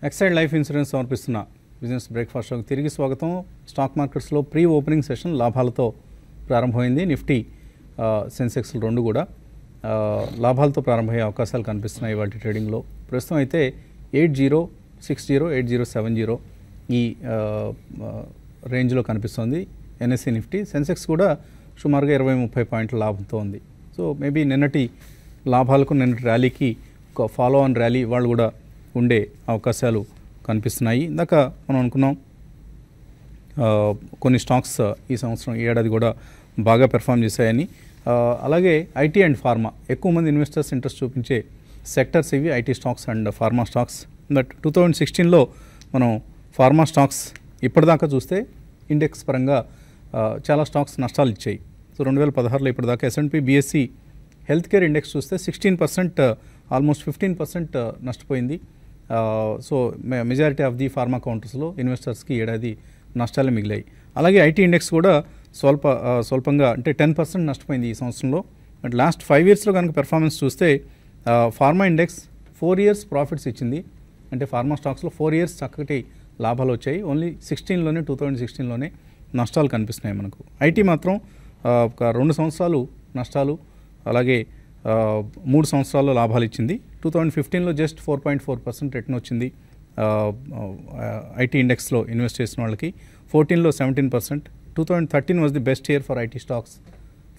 Exide life insurance సమర్పిస్తున్న business breakfast షోకి తిరిగి స్వాగతం. స్టాక్ మార్కెట్స్లో ప్రీ ఓపెనింగ్ సెషన్ లాభాలతో ప్రారంభమైంది. నిఫ్టీ సెన్సెక్స్లు రెండు కూడా లాభాలతో ప్రారంభమయ్యే అవకాశాలు కనిపిస్తున్నాయి వాటి ట్రేడింగ్లో. ప్రస్తుతం అయితే 8060 8070 ఈ రేంజ్లో కనిపిస్తుంది ఎన్ఎస్సి నిఫ్టీ. సెన్సెక్స్ కూడా సుమారుగా 20-30 పాయింట్ల లాభంతో ఉంది. సో మేబీ నిన్నటి లాభాలకు నిన్నటి ర్యాలీకి ఒక ఫాలో ఆన్ ర్యాలీ వాళ్ళు కూడా ఉండే అవకాశాలు కనిపిస్తున్నాయి. ఇందాక మనం అనుకున్నాం కొన్ని స్టాక్స్ ఈ సంవత్సరం ఈ ఏడాది కూడా బాగా పెర్ఫామ్ చేశాయని. అలాగే ఐటీ అండ్ ఫార్మా ఎక్కువ మంది ఇన్వెస్టర్స్ ఇంట్రెస్ట్ చూపించే సెక్టర్స్ ఇవి, IT stocks and pharma stocks. But 2016లో మనం ఫార్మా స్టాక్స్ ఇప్పటిదాకా చూస్తే ఇండెక్స్ పరంగా చాలా స్టాక్స్ నష్టాలు ఇచ్చాయి. సో 2016లో ఇప్పటిదాకా S&P BSE health care index చూస్తే 16%, ఆల్మోస్ట్ 15% నష్టపోయింది. So majority of the pharma కౌంటర్స్లో ఇన్వెస్టర్స్కి ఏడాది నష్టాలు మిగిలాయి. అలాగే ఐటీ ఇండెక్స్ కూడా స్వల్పంగా అంటే 10% నష్టపోయింది ఈ సంవత్సరంలో. బట్ లాస్ట్ 5 ఇయర్స్లో కనుక పెర్ఫార్మెన్స్ చూస్తే ఫార్మా ఇండెక్స్ 4 ఇయర్స్ ప్రాఫిట్స్ ఇచ్చింది. అంటే ఫార్మా స్టాక్స్లో 4 ఇయర్స్ చక్కటి లాభాలు వచ్చాయి. ఓన్లీ 2016లోనే నష్టాలు కనిపిస్తున్నాయి మనకు. ఐటీ మాత్రం ఒక 2 సంవత్సరాలు నష్టాలు, అలాగే 3 సంవత్సరాల్లో లాభాలు ఇచ్చింది. 2015లో జస్ట్ 4.4% రిటర్న్ వచ్చింది ఐటీ ఇండెక్స్లో ఇన్వెస్ట్ చేసిన వాళ్ళకి. 14లో 17%. 2013 was the best year for IT stocks,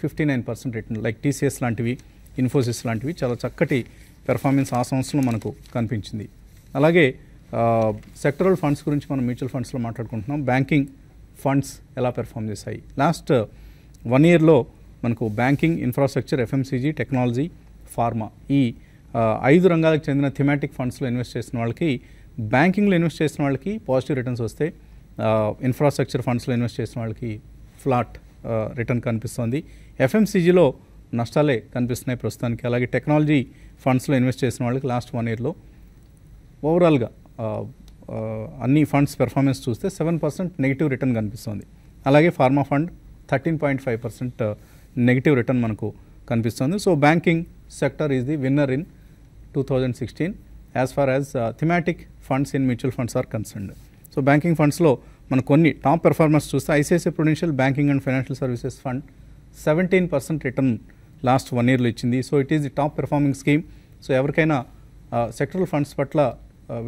59% return. Like TCS లాంటివి, ఇన్ఫోసిస్ లాంటివి చాలా చక్కటి పెర్ఫార్మెన్స్ ఆ సంవత్సరంలో మనకు కనిపించింది. అలాగే సెక్టరల్ ఫండ్స్ గురించి మనం మ్యూచువల్ ఫండ్స్లో మాట్లాడుకుంటున్నాం. బ్యాంకింగ్ ఫండ్స్ ఎలా పెర్ఫామ్ చేశాయి లాస్ట్ 1 ఇయర్లో మనకు banking, infrastructure, FMCG, technology, pharma ఈ 5 రంగాలకు చెందిన థిమాటిక్ ఫండ్స్లో ఇన్వెస్ట్ చేసిన వాళ్ళకి, బ్యాంకింగ్లో ఇన్వెస్ట్ చేసిన వాళ్ళకి పాజిటివ్ రిటర్న్స్ వస్తే, ఇన్ఫ్రాస్ట్రక్చర్ ఫండ్స్లో ఇన్వెస్ట్ చేసిన వాళ్ళకి ఫ్లాట్ రిటర్న్ కనిపిస్తుంది. FMCGలో నష్టాలే కనిపిస్తున్నాయి ప్రస్తుతానికి. అలాగే టెక్నాలజీ ఫండ్స్లో ఇన్వెస్ట్ చేసిన వాళ్ళకి లాస్ట్ 1 ఇయర్లో ఓవరాల్గా అన్ని ఫండ్స్ పెర్ఫార్మెన్స్ చూస్తే 7% నెగిటివ్ రిటర్న్ కనిపిస్తుంది. అలాగే ఫార్మా ఫండ్ 13.5% నెగిటివ్ రిటర్న్ మనకు కనిపిస్తుంది. So banking sector is the winner in 2016 as far as thematic funds in mutual funds are concerned. So banking ఫండ్స్లో మనం కొన్ని టాప్ పెర్ఫార్మెన్స్ చూస్తే ICICI Prudential banking and financial services fund 17% return last 1 ఇయర్లో ఇచ్చింది. So it is the top performing scheme. So ఎవరికైనా sectoral funds పట్ల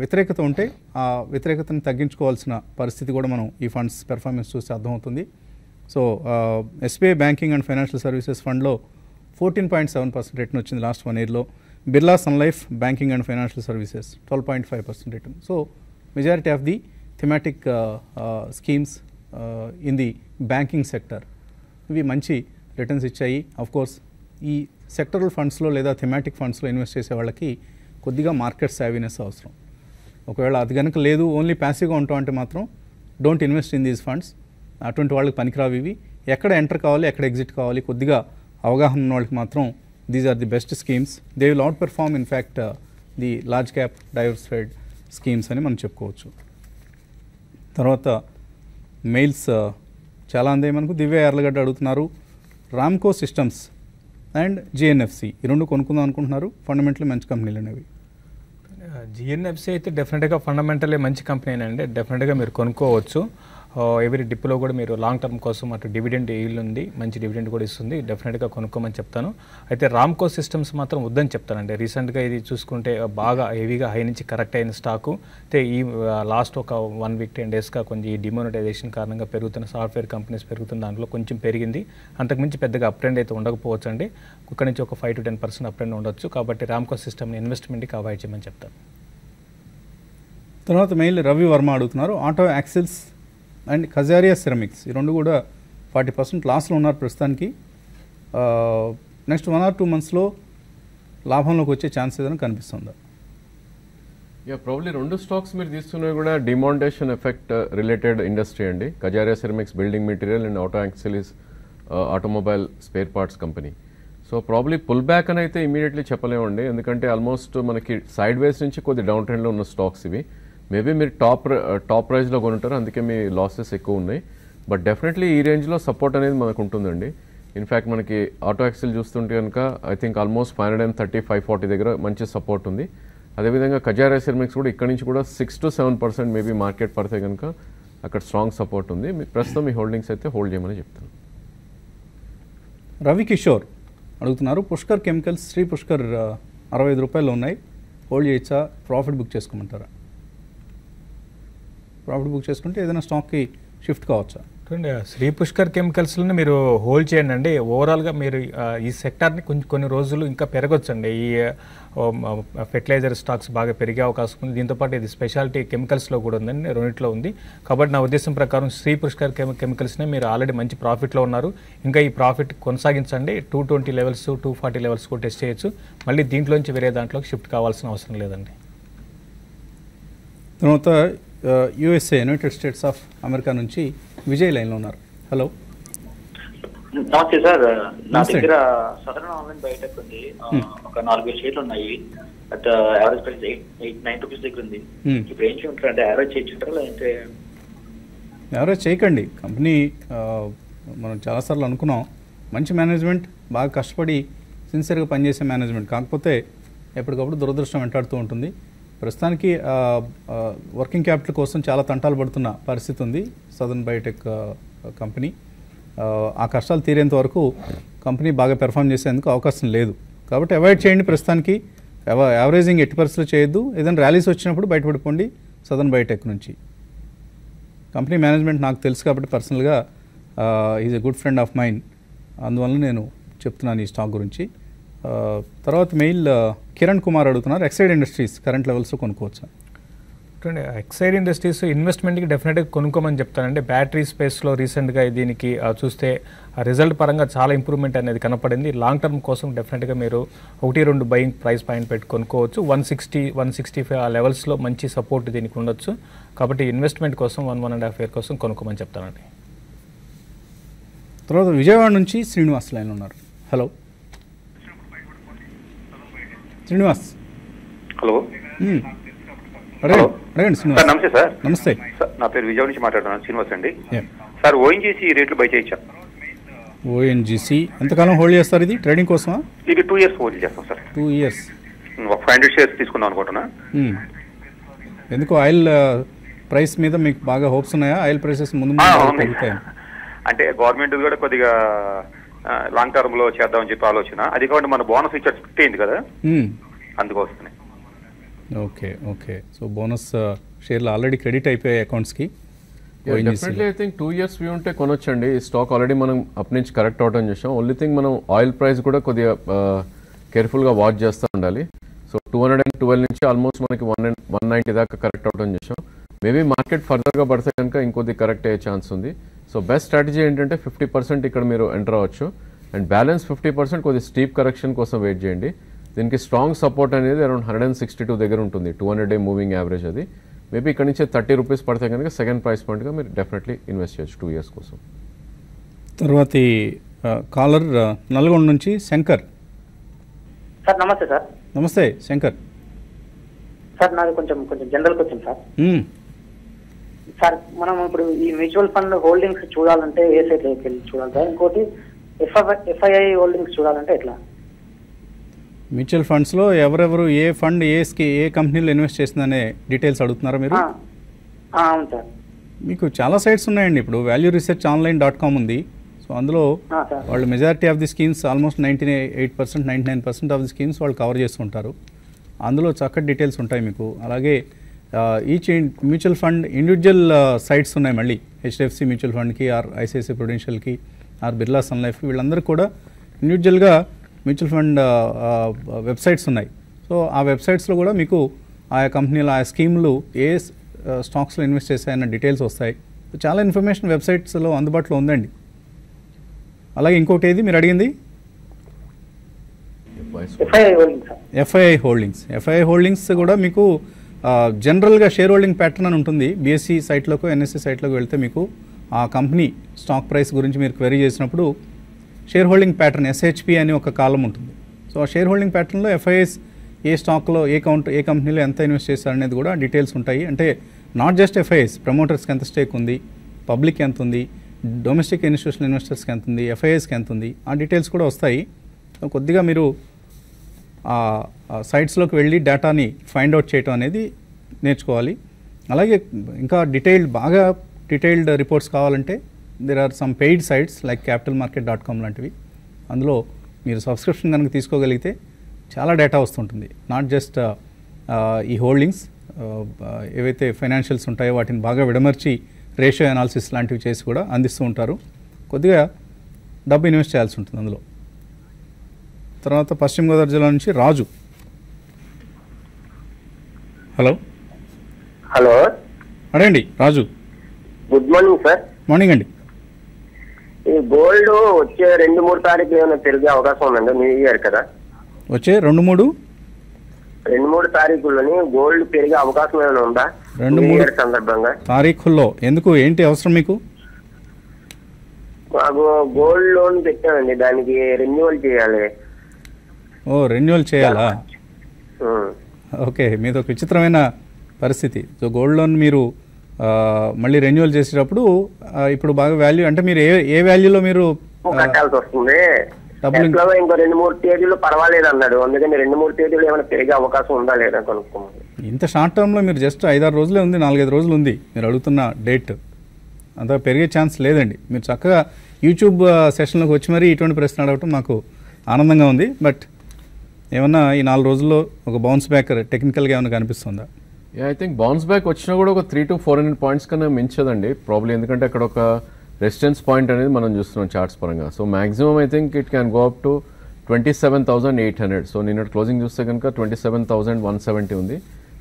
వ్యతిరేకత ఉంటే ఆ వ్యతిరేకతను తగ్గించుకోవాల్సిన పరిస్థితి కూడా మనం ఈ ఫండ్స్ పెర్ఫార్మెన్స్ చూస్తే అర్థమవుతుంది. So SBI banking and financial services ఫండ్లో 14.7% రిటర్న్ వచ్చింది లాస్ట్ 1 ఇయర్లో. Birla sun life banking and financial services 12.5% return. So majority of the thematic schemes in the banking sector ఇవి మంచి రిటర్న్స్ ఇచ్చాయి. కోర్స్ ఈ సెక్టరల్ ఫండ్స్లో లేదా థిమాటిక్ ఫండ్స్లో ఇన్వెస్ట్ చేసే వాళ్ళకి కొద్దిగా మార్కెట్ సావినెస్ అవసరం. ఒకవేళ అది కనుక లేదు, ఓన్లీ ప్యాసివ్గా ఉంటాం అంటే మాత్రం don't invest in these funds. అటువంటి వాళ్ళకి పనికిరావు ఇవి. ఎక్కడ ఎంటర్ కావాలి, ఎక్కడ ఎగ్జిట్ కావాలి కొద్దిగా అవగాహన ఉన్న వాళ్ళకి మాత్రం these are the best schemes. They will outperform in fact the large cap diversified schemes అని మనం చెప్పుకోవచ్చు. తర్వాత మెయిల్స్ చాలా అందాయి మనకు. దివ్య యార్లగడ్డ అడుగుతున్నారు, రామ్కో సిస్టమ్స్ అండ్ GNFC ఈ రెండు కొనుక్కుందాం అనుకుంటున్నారు. ఫండమెంటల్లీ మంచి కంపెనీలు అనేవి. GNFC అయితే డెఫినెట్గా ఫండమెంటల్లీ మంచి కంపెనీ అండి. డెఫినెట్గా మీరు కొనుక్కోవచ్చు. ఎవరీ డిప్లో కూడా మీరు లాంగ్ టర్మ్ కోసం అటు డివిడెండ్ ఈల్డ్ ఉంది, మంచి డివిడెండ్ కూడా ఇస్తుంది. డెఫినెట్గా కొనుక్కోమని చెప్తాను. అయితే రామ్కో సిస్టమ్స్ మాత్రం వద్దని చెప్తానండి. రీసెంట్గా ఇది చూసుకుంటే బాగా హెవీగా హై నుంచి కరెక్ట్ అయిన స్టాకు. అయితే ఈ లాస్ట్ ఒక 1 వీక్ 10 డేస్గా కొంచెం ఈ డిమోనిటైజేషన్ కారణంగా పెరుగుతున్న సాఫ్ట్వేర్ కంపెనీస్ పెరుగుతున్న దాంట్లో కొంచెం పెరిగింది. అంతకుమించి పెద్దగా అప్ ట్రెండ్ అయితే ఉండకపోవచ్చు అండి. ఇక్కడ నుంచి ఒక 5 to 10% అప్ ట్రెండ్ ఉండొచ్చు. కాబట్టి రామ్కో సిస్టమ్ని ఇన్వెస్ట్మెంట్కి అవాయిడ్ చేయమని చెప్తాను. తర్వాత మెయిల్ రవి వర్మ అడుగుతున్నారు, auto axles and Kajaria ceramics ఈ రెండు కూడా 40% లాస్లో ఉన్నారు ప్రస్తుతానికి. నెక్స్ట్ 1 or 2 monthsలో లాభంలోకి వచ్చే ఛాన్స్ ఏదైనా కనిపిస్తుందా? ప్రాబ్లీ 2 స్టాక్స్ మీరు తీసుకున్నవి కూడా డిమానిటైజేషన్ ఎఫెక్ట్ రిలేటెడ్ ఇండస్ట్రీ అండి. Kajaria ceramics building material and auto axles automobile spare parts company. So probably pull back అని అయితే ఇమీడియట్లీ చెప్పలేమండి, ఎందుకంటే ఆల్మోస్ట్ మనకి సైడ్ వేస్ నుంచి కొద్ది డౌన్ ట్రెండ్లో ఉన్న స్టాక్స్ ఇవి. మేబీ మీరు టాప్ ప్రైస్లో కొనుంటారు, అందుకే మీ లాసెస్ ఎక్కువ ఉన్నాయి. బట్ డెఫినెట్లీ ఈ రేంజ్లో సపోర్ట్ అనేది మనకు ఉంటుందండి. ఇన్ఫ్యాక్ట్ మనకి ఆటో యాక్సిల్ చూస్తుంటే కనుక ఐ థింక్ ఆల్మోస్ట్ 530-540 దగ్గర మంచి సపోర్ట్ ఉంది. అదేవిధంగా కజారియా సిరమిక్స్ కూడా ఇక్కడ నుంచి కూడా 6 to 7% మేబీ మార్కెట్ పడితే కనుక అక్కడ స్ట్రాంగ్ సపోర్ట్ ఉంది. ప్రస్తుతం మీ హోల్డింగ్స్ అయితే హోల్డ్ చేయమని చెప్తాను. రవి కిషోర్ అడుగుతున్నారు, పుష్కర్ కెమికల్స్, శ్రీ పుష్కర్ 65 రూపాయలు ఉన్నాయి, హోల్డ్ చేయొచ్చా, ప్రాఫిట్ బుక్ చేసుకోమంటారా? ప్రాఫిట్ బుక్ చేసుకుంటే ఏదైనా స్టాక్కి షిఫ్ట్ కావచ్చా? శ్రీ పుష్కర్ కెమికల్స్ని మీరు హోల్డ్ చేయండి అండి. ఓవరాల్గా మీరు ఈ సెక్టార్ని కొన్ని రోజులు ఇంకా పెరగొచ్చండి. ఈ ఫెర్టిలైజర్ స్టాక్స్ బాగా పెరిగే అవకాశం ఉంది. దీంతోపాటు ఇది స్పెషాలిటీ కెమికల్స్లో కూడా ఉందండి, రెండింటిలో ఉంది. కాబట్టి నా ఉద్దేశం ప్రకారం శ్రీ పుష్కర్ కెమికల్స్నే మీరు ఆల్రెడీ మంచి ప్రాఫిట్లో ఉన్నారు, ఇంకా ఈ ప్రాఫిట్ కొనసాగించండి. 220 లెవెల్స్ 240 లెవెల్స్ కూడా టెస్ట్ చేయొచ్చు. మళ్ళీ దీంట్లోంచి వేరే దాంట్లోకి షిఫ్ట్ కావాల్సిన అవసరం లేదండి. తర్వాత USA, United states of America నుంచి విజయ్ లైన్లో ఉన్నారు. హలో, నమస్తే సార్. నా దగ్గర సదరన్ ఆన్లైన్ బయోటెక్ ఉంది, ఒక 4,000 షేర్లు ఉన్నాయి. అట్ యావరేజ్ ప్రైస్ 8-9 రూపీస్ దగ్గర ఉంది. ఇప్పుడు ఏం చేయమంటారు, అంటే యావరేజ్ చేయించుంటారా లేదంటే? యావరేజ్ చేయకండి. కంపెనీ మనం చాలాసార్లు అనుకున్నాం, మంచి మేనేజ్మెంట్, బాగా కష్టపడి సిన్సియర్గా పనిచేసే మేనేజ్మెంట్. కాకపోతే ఎప్పటికప్పుడు దురదృష్టం వెంటాడుతూ ఉంటుంది. ప్రస్తుతానికి వర్కింగ్ క్యాపిటల్ కోసం చాలా తంటాలు పడుతున్న పరిస్థితి ఉంది సదరన్ బయోటెక్ కంపెనీ. ఆ కష్టాలు తీరేంత వరకు కంపెనీ బాగా పెర్ఫామ్ చేసేందుకు అవకాశం లేదు. కాబట్టి అవాయిడ్ చేయండి ప్రస్తుతానికి. యావరేజింగ్ ఎట్టి పరిస్థితులు చేయొద్దు. ఏదైనా ర్యాలీస్ వచ్చినప్పుడు బయటపడిపోండి సదరన్ బయోటెక్ నుంచి. కంపెనీ మేనేజ్మెంట్ నాకు తెలుసు కాబట్టి పర్సనల్గా is a good friend of mind, అందువల్ల నేను చెప్తున్నాను ఈ స్టాక్ గురించి. తర్వాత మెయిల్ కిరణ్ కుమార్ అడుగుతున్నారు, ఎక్సైడ్ ఇండస్ట్రీస్ కరెంట్ లెవెల్స్ కొనుక్కోవచ్చా? ఎక్సైడ్ ఇండస్ట్రీస్ ఇన్వెస్ట్మెంట్కి డెఫినెట్గా కొనుక్కోమని చెప్తానండి. బ్యాటరీ స్పేస్లో రీసెంట్గా దీనికి చూస్తే రిజల్ట్ పరంగా చాలా ఇంప్రూవ్మెంట్ అనేది కనపడింది. లాంగ్ టర్మ్ కోసం డెఫినెట్గా మీరు 1-2 బయింగ్ ప్రైస్ పాయింట్ పెట్టి కొనుక్కోవచ్చు. 160-165 ఆ లెవెల్స్లో మంచి సపోర్ట్ దీనికి ఉండొచ్చు. కాబట్టి ఇన్వెస్ట్మెంట్ కోసం 1-1.5 ఇయర్ కోసం కొనుక్కోమని చెప్తానండి. తర్వాత విజయవాడ నుంచి శ్రీనివాస్ లైన్ ఉన్నారు. హలో శ్రీనివాస్. హలో, అడగండి శ్రీనివాస్. నమస్తే సార్. నమస్తే సార్, నా పేరు విజయవాడ నుంచి మాట్లాడుతున్నాను, శ్రీనివాస్ అండి. సార్, ఓఎన్జీసీ రేట్లు బై చేయొచ్చా? ఓఎన్జీసీ ఎంతకాలం హోల్డ్ చేస్తారు? ఇది ట్రేడింగ్ కోసమా? ఇది 2 years హోల్డ్ చేస్తాం సార్. 2 years. ఒక 500 షేర్స్ తీసుకుందాం అనుకుంటున్నా. ఎందుకు ఆయిల్ ప్రైస్ మీద మీకు బాగా హోప్స్ ఉన్నాయా? ఆయిల్ ప్రైసెస్ ముందు పెరుగుతాయి అంటే గవర్నమెంట్ కూడా కొద్దిగా లాంగ్ టర్మ్ లో చేద్దామని చెప్పి ఆలోచన. అది కాబట్టి మన బోనస్ ఇచ్చే స్ప్లిట్ అయింది కదా, అందుకోసమే. Okay okay. సో బోనస్ షేర్లు ఆల్రెడీ క్రెడిట్ అయిపోయాయి అకౌంట్స్కి. Definitely I think 2 years view ఉంటే కొనొచ్చండి. ఈ స్టాక్ ఆల్రెడీ మనం అప్ నుంచి కరెక్ట్ అవడం చేసాం. ఓన్లీ థింగ్ మనం ఆయిల్ ప్రైస్ కూడా కొద్దిగా కేర్ఫుల్గా వాచ్ చేస్తూ ఉండాలి. సో 212 నుంచి ఆల్మోస్ట్ మనకి 190 దాకా కరెక్ట్ అవడం చేసాం. మేబీ మార్కెట్ ఫర్దర్గా పడితే కనుక ఇంకొద్ది కరెక్ట్ అయ్యే ఛాన్స్ ఉంది. సో బెస్ట్ స్ట్రాటజీ ఏంటంటే 50% ఇక్కడ మీరు ఎంటర్ అవ్వచ్చు, అండ్ బ్యాలెన్స్ 50% కొద్ది స్టీప్ కరెక్షన్ కోసం వెయిట్ చేయండి. దీనికి స్ట్రాంగ్ సపోర్ట్ అనేది అరౌండ్ 162 దగ్గర ఉంటుంది, 200-day మూవింగ్ యావరేజ్. అది మేబీ ఇక్కడ నుంచి 30 రూపీస్ పడితే కనుక సెకండ్ ప్రైస్ పాయింట్గా మీరు డెఫినెట్లీ ఇన్వెస్ట్ చేయొచ్చు 2 years కోసం. తర్వాతి కాలర్ నల్గొండ నుంచి శంకర్. సార్ నమస్తే సార్. నమస్తే శంకర్. సార్ నాది కొంచెం జనరల్ క్వశ్చన్ సార్. సార్, మనం ఇప్పుడు ఈ మ్యూచువల్ ఫండ్ హోల్డింగ్స్ చూడాలంటే ఏ సైట్ లోకి వెళ్ళి చూడాలి సార్? ఇంకోటి ఎఫ్ఐఐ హోల్డింగ్స్ చూడాలంటే ఎట్లా? మ్యూచువల్ ఫండ్స్లో ఎవరెవరు ఏ ఫండ్ ఏ కంపెనీలో ఇన్వెస్ట్ చేసిందనే డీటెయిల్స్ అడుగుతున్నారా మీరు? అవును సార్. మీకు చాలా సైట్స్ ఉన్నాయండి. ఇప్పుడు valueresearchonline.com ఉంది. సో అందులో వాళ్ళు majority of the schemes, almost 98%, 99% of the schemes వాళ్ళు కవర్ చేస్తుంటారు. అందులో చక్కటి డీటెయిల్స్ ఉంటాయి మీకు. అలాగే each mutual fund individual sites ఉన్నాయి మళ్ళీ. హెచ్డిఎఫ్సి మ్యూచువల్ ఫండ్కి, ఆర్ ఐసిఐసిఐ ప్రుడెన్షియల్కి, ఆర్ బిర్లా సన్ లైఫ్కి, వీళ్ళందరూ కూడా ఇండివిజువల్గా మ్యూచువల్ ఫండ్ వెబ్సైట్స్ ఉన్నాయి. సో ఆ వెబ్సైట్స్లో కూడా మీకు ఆయా కంపెనీలు, ఆయా స్కీమ్లు ఏ స్టాక్స్లో ఇన్వెస్ట్ చేశాయన్న డీటెయిల్స్ వస్తాయి. చాలా ఇన్ఫర్మేషన్ వెబ్సైట్స్లో అందుబాటులో ఉందండి. అలాగే ఇంకోటి ఏది మీరు అడిగింది? ఎఫ్ఐఐ హోల్డింగ్స్ కూడా మీకు జనరల్గా షేర్ హోల్డింగ్ ప్యాటర్న్ అని ఉంటుంది. బిఎస్సి సైట్లోకి, ఎన్ఎస్సి సైట్లోకి వెళ్తే మీకు ఆ కంపెనీ స్టాక్ ప్రైస్ గురించి మీరు క్వెరీ చేసినప్పుడు షేర్ హోల్డింగ్ ప్యాటర్న్ ఎస్హెచ్పి అని ఒక కాలం ఉంటుంది. సో ఆ షేర్ హోల్డింగ్ ప్యాటర్న్లో ఎఫ్ఐఎస్ ఏ స్టాక్లో ఏ కంపెనీలో ఎంత ఇన్వెస్ట్ చేశారనేది కూడా డీటెయిల్స్ ఉంటాయి. అంటే నాట్ జస్ట్ ఎఫ్ఐఎస్, ప్రమోటర్స్కి ఎంత స్టేక్ ఉంది, పబ్లిక్ ఎంత ఉంది, డొమెస్టిక్ ఇన్స్టిట్యూషనల్ ఇన్వెస్టర్స్కి ఎంత ఉంది, ఎఫ్ఐఎస్కి ఎంత ఉంది, ఆ డీటెయిల్స్ కూడా వస్తాయి. సో కొద్దిగా మీరు ఆ సైట్స్లోకి వెళ్ళి డేటాని ఫైండ్ అవుట్ చేయటం అనేది నేర్చుకోవాలి. అలాగే ఇంకా బాగా డీటెయిల్డ్ రిపోర్ట్స్ కావాలంటే there are some paid sites like capitalmarket.com లాంటివి. అందులో మీరు సబ్స్క్రిప్షన్ కనుక తీసుకోగలిగితే చాలా డేటా వస్తుంటుంది. నాట్ జస్ట్ ఈ హోల్డింగ్స్ ఏవైతే ఫైనాన్షియల్స్ ఉంటాయో వాటిని బాగా విడమర్చి రేషియో అనాలిసిస్ లాంటివి చేసి కూడా అందిస్తూ ఉంటారు. కొద్దిగా డబ్బు ఇన్వెస్ట్ చేయాల్సి ఉంటుంది అందులో. తర్వాత పశ్చిమ గోదావరి జిల్లా నుంచి రాజు. హలో హలో, అడండి Raju. Good morning sir. Morning అండి. ఈ గోల్డ్ వచ్చే 2-3 తారీఖులు ఏమైనా పెరిగే అవకాశం ఉందండి? న్యూ ఇయర్ కదా, వచ్చే 2-3 తారీఖుల్లోని గోల్డ్ పెరిగే అవకాశం ఏమైనా ఉందా? 2-3 సందర్భంగా తారీఖుల్లో ఎందుకు, ఏంటి అవసరం మీకు? మాకు గోల్డ్ లోన్ పెట్టామండి, దానికి రెన్యువల్ చేయాలి. ఓ, రెన్యువల్ చేయాలా? ఓకే, మీది ఒక విచిత్రమైన పరిస్థితి. సో గోల్డ్ లోన్ మీరు మళ్ళీ రెన్యువల్ చేసేటప్పుడు ఇప్పుడు బాగా వాల్యూ అంటే మీరు ఏ వాల్యూలో మీరు కట్టాల్సి వస్తుంది. ఇంకో 2-3 తేదీలు పర్వాలేదు అన్నాడు, అందుకని 2-3 తేదీలు ఏమైనా పెరిగే అవకాశం ఉందా లేదా కనుక్కోమని. ఇంత షార్ట్ టర్మ్లో మీరు జస్ట్ 5-6 రోజులే ఉంది, 4-5 రోజులు ఉంది మీరు అడుగుతున్న డేట్. అంత పెరిగే ఛాన్స్ లేదండి. మీరు చక్కగా యూట్యూబ్ సెషన్లోకి వచ్చి మరీ ఇటువంటి ప్రశ్న అడగటం మాకు ఆనందంగా ఉంది. బట్ ఏమన్నా ఈ 4 రోజుల్లో ఒక బౌన్స్ బ్యాక్ టెక్నికల్గా ఏమైనా కనిపిస్తుందా? ఐ థింక్ బౌన్స్ బ్యాక్ వచ్చినా కూడా ఒక 300 to 400 పాయింట్స్ కన్నా మించదండి ప్రాబ్లీ, ఎందుకంటే అక్కడ ఒక రెసిస్టెన్స్ పాయింట్ అనేది మనం చూస్తున్నాం చార్ట్స్ పరంగా. So maximum I think it can go up to 27,800. So నిన్న క్లోజింగ్ చూస్తే కనుక 27,170 ఉంది.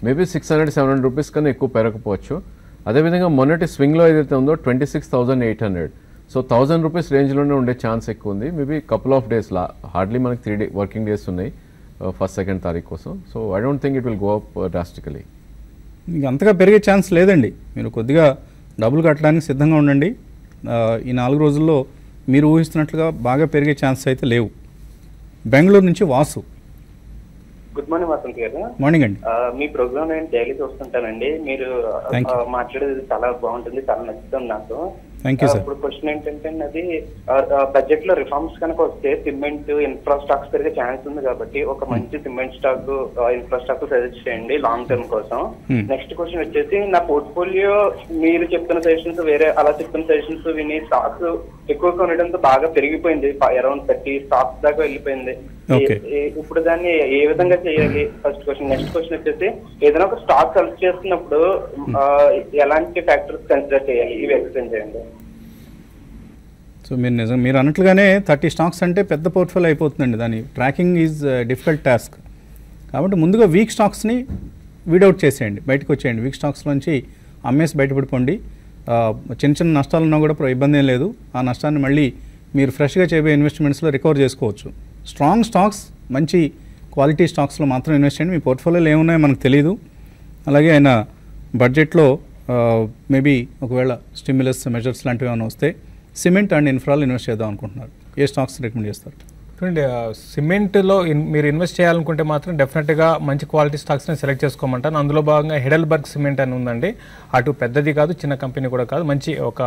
మేబీ 600-700 రూపీస్ కన్నా ఎక్కువ పెరగకపోవచ్చు. అదేవిధంగా మొన్నటి స్వింగ్లో ఏదైతే ఉందో 26,800. సో 1000 రూపీస్ రేంజ్లోనే ఉండే ఛాన్స్ ఎక్కువ ఉంది. Maybe couple of days hardly మనకి 3 వర్కింగ్ డేస్ ఉన్నాయి 1st-2nd తారీఖు కోసం. So I don't think it will go up drastically. మీకు అంతగా పెరిగే ఛాన్స్ లేదండి. మీరు కొద్దిగా డబ్బులు కట్టడానికి సిద్ధంగా ఉండండి. ఈ 4 రోజుల్లో మీరు ఊహిస్తున్నట్లుగా బాగా పెరిగే ఛాన్స్ అయితే లేవు. బెంగళూరు నుంచి వాసు. గుడ్ మార్నింగ్ వసంత్ గారు. మార్నింగ్ అండి. మీ ప్రోగ్రామ్ నేను డైలీ చూస్తుంటానండి. మీరు మాట్లాడేది చాలా బాగుంటుంది, చాలా నచ్చుతుంది నాకు. Thank you sir. ఇప్పుడు క్వశ్చన్ ఏంటంటే అది బడ్జెట్ లో రిఫార్మ్స్ కనుక వస్తే సిమెంట్ ఇన్ఫ్రా స్టాక్స్ పెరిగే ఛాన్స్ ఉంది కాబట్టి ఒక మంచి cement stock infra stock suggest చేయండి లాంగ్ టర్మ్ కోసం. నెక్స్ట్ క్వశ్చన్ వచ్చేసి నా పోర్ట్ఫోలియో మీరు చెప్తున్న సజెషన్స్ వేరే అలా చెప్తున్న సజెషన్స్ విని స్టాక్స్ ఎక్కువగా ఉండడంతో బాగా పెరిగిపోయింది, అరౌండ్ 30 స్టాక్స్ దాకా వెళ్ళిపోయింది. ఇప్పుడు దాన్ని ఏ విధంగా చేయాలి? First question. నెక్స్ట్ క్వశ్చన్ వచ్చేసి ఏదైనా ఒక స్టాక్ సెలెక్ట్ చేస్తున్నప్పుడు ఎలాంటి ఫ్యాక్టర్స్ కన్సిడర్ చేయాలి? ఇవి ఎక్స్ప్లెయిన్ చేయండి. సో మీరు అన్నట్లుగానే 30 స్టాక్స్ అంటే పెద్ద పోర్ట్ఫోలియో అయిపోతుందండి. దాని ట్రాకింగ్ ఈజ్ డిఫికల్ట్ టాస్క్. కాబట్టి ముందుగా వీక్ స్టాక్స్ని వీడౌట్ చేసేయండి, బయటకు వచ్చేయండి. వీక్ స్టాక్స్ నుంచి అమ్మేసి బయటపడిపోండి. చిన్న చిన్న నష్టాలు ఉన్నా కూడా ఇబ్బంది ఏం లేదు. ఆ నష్టాన్ని మళ్ళీ మీరు ఫ్రెష్గా చేయబోయే ఇన్వెస్ట్మెంట్స్లో రికవర్ చేసుకోవచ్చు. స్ట్రాంగ్ స్టాక్స్, మంచి క్వాలిటీ స్టాక్స్లో మాత్రం ఇన్వెస్ట్ చేయండి. మీ పోర్ట్ఫోలియోలో ఏమున్నాయో మనకు తెలియదు. అలాగే ఆయన బడ్జెట్లో మేబీ ఒకవేళ స్టిమ్యులస్ మెజర్స్ లాంటివి ఏమైనా వస్తే సిమెంట్ అండ్ ఇన్ఫ్రాలో ఇన్వెస్ట్ చేద్దాం అనుకుంటున్నారు. ఏ స్టాక్స్ రికమెండ్ చేస్తారు? చూడండి, సిమెంట్లో మీరు ఇన్వెస్ట్ చేయాలనుకుంటే మాత్రం డెఫినెట్గా మంచి క్వాలిటీ స్టాక్స్ని సెలెక్ట్ చేసుకోమంటాను. అందులో భాగంగా హెడెల్బర్గ్ సిమెంట్ అని ఉందండి. అటు పెద్దది కాదు, చిన్న కంపెనీ కూడా కాదు, మంచి ఒక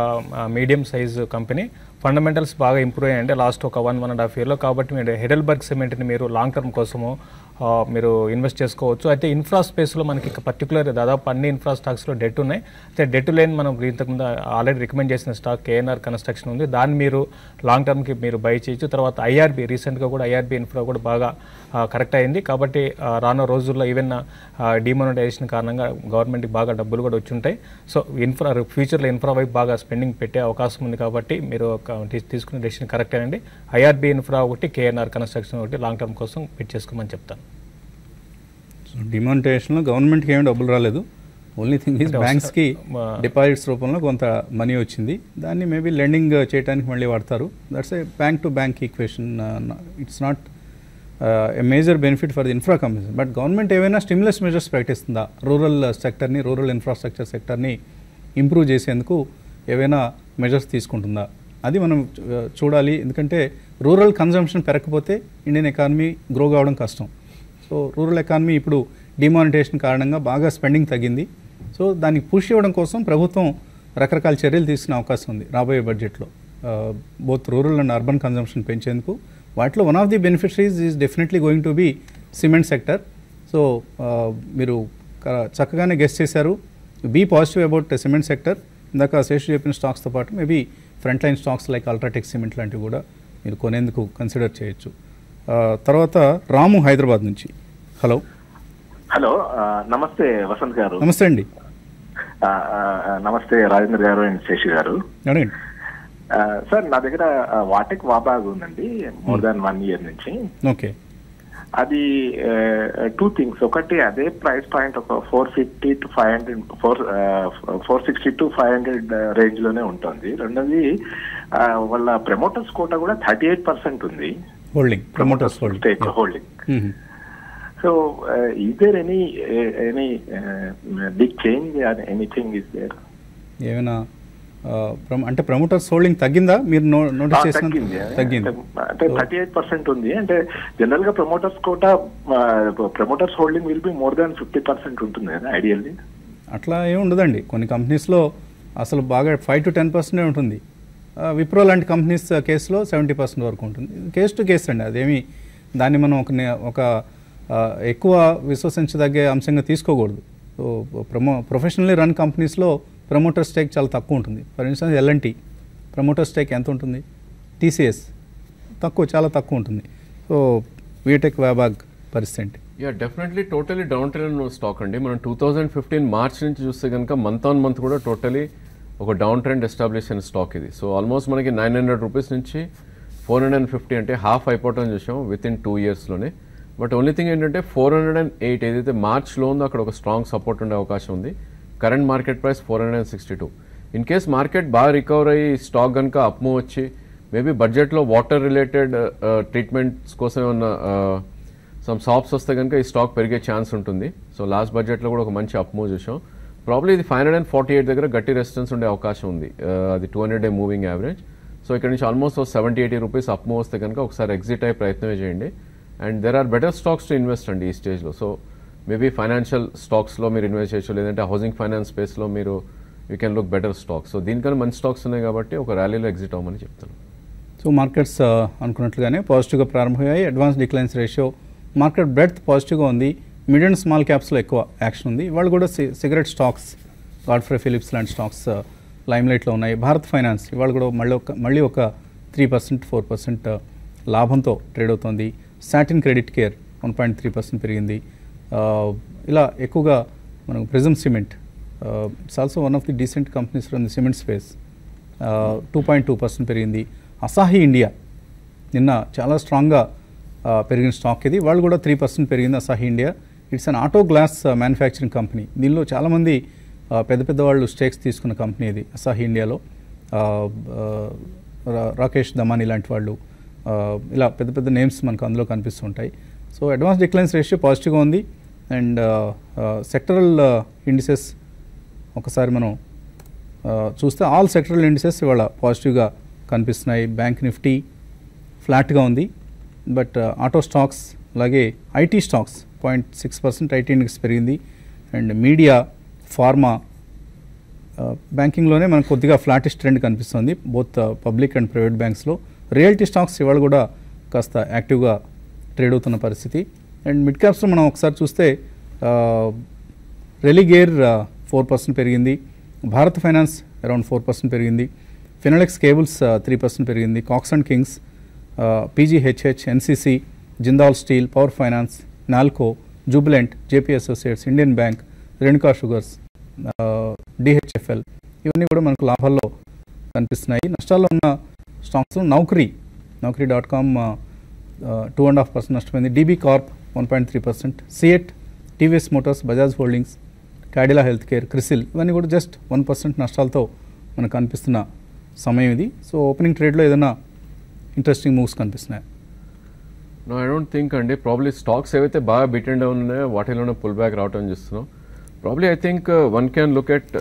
మీడియం సైజ్ కంపెనీ. ఫండమెంటల్స్ బాగా ఇంప్రూవ్ అయ్యండి లాస్ట్ ఒక 1.5 yearలో. కాబట్టి మీరు హెడెల్బర్గ్ సిమెంట్ని మీరు లాంగ్ టర్మ్ కోసము మీరు ఇన్వెస్ట్ చేసుకోవచ్చు. అయితే ఇన్ఫ్రా స్పేస్లో మనకి పర్టికులర్ దాదాపు అన్ని ఇన్ఫ్రా స్టాక్స్లో డెట్ ఉన్నాయి. అయితే డెట్ లేని మనం ఇంతకుముందు ఆల్రెడీ రికమెండ్ చేసిన స్టాక్ కేఎన్ఆర్ కన్స్ట్రక్షన్ ఉంది. దాన్ని మీరు లాంగ్ టర్మ్కి మీరు బై చేయొచ్చు. తర్వాత ఐఆర్బీ రీసెంట్గా కూడా ఐఆర్బీ ఇన్ఫ్రా కూడా బాగా కరెక్ట్ అయింది. కాబట్టి రానున్న రోజుల్లో ఈవెన్ డిమానిటైజేషన్ కారణంగా గవర్నమెంట్కి బాగా డబ్బులు కూడా వచ్చి ఉంటాయి. సో ఫ్యూచర్లో ఇన్ఫ్రా వైపు బాగా స్పెండింగ్ పెట్టే అవకాశం ఉంది. కాబట్టి మీరు తీసుకునే డెసిషన్ కరెక్ట్ అండి. ఐఆర్బీ ఇన్ఫ్రా ఒకటి, కేఎన్ఆర్ కన్స్ట్రక్షన్ ఒకటి లాంగ్ టర్మ్ కోసం పిట్ చేసుకోమని చెప్తాను. సో డిమానిటైజేషన్లో గవర్నమెంట్కి ఏమి డబ్బులు రాలేదు. ఓన్లీ థింగ్ ఈజ్ బ్యాంక్స్కి డిపాజిట్స్ రూపంలో కొంత మనీ వచ్చింది. దాన్ని మేబీ లెండింగ్ చేయడానికి మళ్ళీ వాడతారు. That's a bank to bank equation. It's not a major benefit for the infra companies. But government ఏవైనా స్టిమ్యులస్ మెజర్స్ ప్రకటిస్తుందా? రూరల్ సెక్టర్ని, రూరల్ ఇన్ఫ్రాస్ట్రక్చర్ సెక్టర్ని ఇంప్రూవ్ చేసేందుకు ఏవైనా మెజర్స్ తీసుకుంటుందా? అది మనం చూడాలి. ఎందుకంటే రూరల్ కన్జంప్షన్ పెరగకపోతే ఇండియన్ ఎకానమీ గ్రో కావడం కష్టం. సో రూరల్ ఎకానమీ ఇప్పుడు డిమానిటైజేషన్ కారణంగా బాగా స్పెండింగ్ తగ్గింది. సో దానికి పుష్ ఇవ్వడం కోసం ప్రభుత్వం రకరకాల చర్యలు తీసుకునే అవకాశం ఉంది రాబోయే బడ్జెట్లో, both rural and urban consumption పెంచేందుకు. వాటిలో one of the beneficiaries is definitely going to be cement sector. So మీరు చక్కగానే గెస్ట్ చేశారు. Be positive about cement sector. ఇందాక శేషు చెప్పిన స్టాక్స్తో పాటు maybe front line stocks like UltraTech cement లాంటివి కూడా మీరు కొనేందుకు కన్సిడర్ చేయొచ్చు. తర్వాత రాము హైదరాబాద్ నుంచి. హలో. హలో, నమస్తే వసంత్ గారు. నమస్తే అండి. నమస్తే రాజేంద్ర గారు అండ్ శేషు గారు. అడగండి సార్. నా దగ్గర వాటెక్ వాబాగ్ ఉందండి మోర్ దాన్ 1 year నుంచి. ఓకే. అది 2 things. ఒకటి అదే ప్రైస్ పాయింట్ ఒక 450 to 500 460 to 500 రేంజ్ లోనే ఉంటుంది. రెండోది వాళ్ళ ప్రమోటర్స్ కోటా కూడా 38% ఉంది. Holding, promoters holding. So, is there any big change or anything is there? ఏమైనా అంటే ప్రమోటర్స్ హోల్డింగ్ తగ్గిందా? మీరు నోటీస్ చేసిన? తగ్గింది. అంటే 38% ఉంది. అంటే జనరల్ గా promoters quota, promoters holding will be more than 50% ఉంటుంది కదా ఐడియల్లీ. అట్లా ఏమి ఉండదండి. కొన్ని కంపెనీస్లో అసలు బాగా 5 to 10% ఉంటుంది. విప్రో లాంటి కంపెనీస్ కేసులో 70% వరకు ఉంటుంది. కేస్ టు కేసు అండి. అదేమి దాన్ని మనం ఒక ఎక్కువ విశ్వసించదగ్గే అంశంగా తీసుకోకూడదు. సో ప్రొఫెషనల్లీ రన్ కంపెనీస్లో ప్రమోటర్ స్టేక్ చాలా తక్కువ ఉంటుంది. For instance L&T promoter stake ఎంత ఉంటుంది? TCS చాలా తక్కువ ఉంటుంది. సో వీటెక్ వాబాగ్ పరిస్థితి. Yeah, definitely totally down trend stock అండి. మనం 2015 మార్చ్ నుంచి చూస్తే కనుక మంత్ ఆన్ మంత్ కూడా టోటలీ ఒక డౌన్ ట్రెండ్ ఎస్టాబ్లిష్ అయిన స్టాక్ ఇది. సో ఆల్మోస్ట్ మనకి 900 రూపీస్ నుంచి 450 అంటే హాఫ్ అయిపోవటం చూసాం వితిన్ 2 yearsలోనే. బట్ ఓన్లీ థింగ్ ఏంటంటే 408 ఏదైతే మార్చ్లో ఉందో అక్కడ ఒక స్ట్రాంగ్ సపోర్ట్ ఉండే అవకాశం ఉంది. Current market price 462. In case market బాగా రికవర్ అయ్యి స్టాక్ కనుక అప్మూవ్ వచ్చి మేబీ బడ్జెట్లో వాటర్ రిలేటెడ్ ట్రీట్మెంట్స్ కోసం ఏమన్నా సమ్ షాప్స్ వస్తే కనుక ఈ స్టాక్ పెరిగే ఛాన్స్ ఉంటుంది. సో లాస్ట్ బడ్జెట్లో కూడా ఒక మంచి అప్మూవ్ చూసాం. ప్రాబ్లీ ఇది 548 దగ్గర గట్టి రెసిస్టెన్స్ ఉండే అవకాశం ఉంది. అది 200-day మూవింగ్ యావరేజ్. సో ఇక్కడ నుంచి ఆల్మోస్ట్ 70-80 రూపీస్ అప్మూవ్ వస్తే కనుక ఒకసారి ఎగ్జిట్ అయ్యే ప్రయత్నమే చేయండి. And there are better stocks to invest అండి ఈ స్టేజ్లో. సో మేబీ ఫైనాన్షియల్ స్టాక్స్లో మీరు ఇన్వెస్ట్ చేయొచ్చు, లేదంటే హౌసింగ్ ఫైనాన్స్ స్పేస్లో మీరు you can look better stocks. So దీనికన్నా మంచి స్టాక్స్ ఉన్నాయి కాబట్టి ఒక ర్యాలీలో ఎగ్జిట్ అవ్వమని చెప్తాను. సో మార్కెట్స్ అనుకున్నట్లుగానే పాజిటివ్గా ప్రారంభమయ్యాయి. Advance declines ratio, market breadth పాజిటివ్గా ఉంది. మిడ్ అండ్ స్మాల్ క్యాప్స్లో ఎక్కువ యాక్షన్ ఉంది. ఇవాళ కూడా సిగరెట్ స్టాక్స్, గాడ్ఫ్రే ఫిలిప్స్ లాంటి స్టాక్స్ లైమ్లైట్లో ఉన్నాయి. భారత్ ఫైనాన్స్ ఇవాళ కూడా మళ్ళీ ఒక 3% 4% లాభంతో ట్రేడ్ అవుతోంది. సాటిన్ క్రెడిట్ కేర్ 1.3% పెరిగింది. ఇలా ఎక్కువగా మనకు prism cement, it's also one of the decent companies from the cement space, 2.2% పెరిగింది. అసాహి ఇండియా నిన్న చాలా స్ట్రాంగ్గా పెరిగిన స్టాక్ ఇది. వాళ్ళు కూడా 3% పెరిగింది Asahi India. It's an auto glass manufacturing company. దీనిలో చాలామంది పెద్ద వాళ్ళు స్టేక్స్ తీసుకున్న కంపెనీ ఇది అసాహి ఇండియాలో. రాకేష్ దమానీ లాంటి వాళ్ళు, ఇలా పెద్ద నేమ్స్ మనకు అందులో కనిపిస్తుంటాయి. సో అడ్వాన్స్ డిక్లైన్స్ రేషియో పాజిటివ్గా ఉంది. అండ్ సెక్టరల్ ఇండిసెస్ ఒకసారి మనం చూస్తే ఆల్ సెక్టరల్ ఇండిసెస్ ఇవాళ పాజిటివ్గా కనిపిస్తున్నాయి. బ్యాంక్ నిఫ్టీ ఫ్లాట్గా ఉంది. బట్ ఆటో స్టాక్స్ అలాగే ఐటీ స్టాక్స్ 0.6% ఐటీ ఇండెక్స్ పెరిగింది. అండ్ మీడియా, ఫార్మా, బ్యాంకింగ్లోనే మనకు కొద్దిగా ఫ్లాటిష్ ట్రెండ్ కనిపిస్తుంది బోత్ పబ్లిక్ అండ్ ప్రైవేట్ బ్యాంక్స్లో. రియాలిటీ స్టాక్స్ ఇవాళ కూడా కాస్త యాక్టివ్గా ట్రేడ్ అవుతున్న పరిస్థితి. అండ్ మిడ్ క్యాప్స్లో మనం ఒకసారి చూస్తే రెలిగేర్ 4% పెరిగింది. భారత్ ఫైనాన్స్ అరౌండ్ 4% పెరిగింది. ఫినోలెక్స్ కేబుల్స్ 3% పెరిగింది. Cox and Kings, PGHH, NCC, Jindal steel, power finance, NALCO, Jubilant, JP associates, Indian bank, Renuka sugars, DHFL ఇవన్నీ కూడా మనకు లాభాల్లో కనిపిస్తున్నాయి. నష్టాల్లో ఉన్న స్టాక్స్లో నౌకరీ.com 2.5% నష్టమైంది. DB corp 1.3%, CEAT, TVS motors, Bajaj holdings, Cadila health care, CRISIL ఇవన్నీ కూడా జస్ట్ 1% నష్టాలతో మనకు కనిపిస్తున్న సమయం ఇది. సో ఓపెనింగ్ ట్రేడ్లో ఏదైనా ఇంట్రెస్టింగ్ మూవ్స్ కనిపిస్తున్నాయి? నో, ఐ డోంట్ థింక్ అండి. ప్రాబ్లీ స్టాక్స్ ఏవైతే బాగా బిట్ అండ్ డౌన్ ఉన్నాయో వాటిలోనే పుల్ బ్యాక్ రావటం చూస్తున్నాం. Probably I think one can look at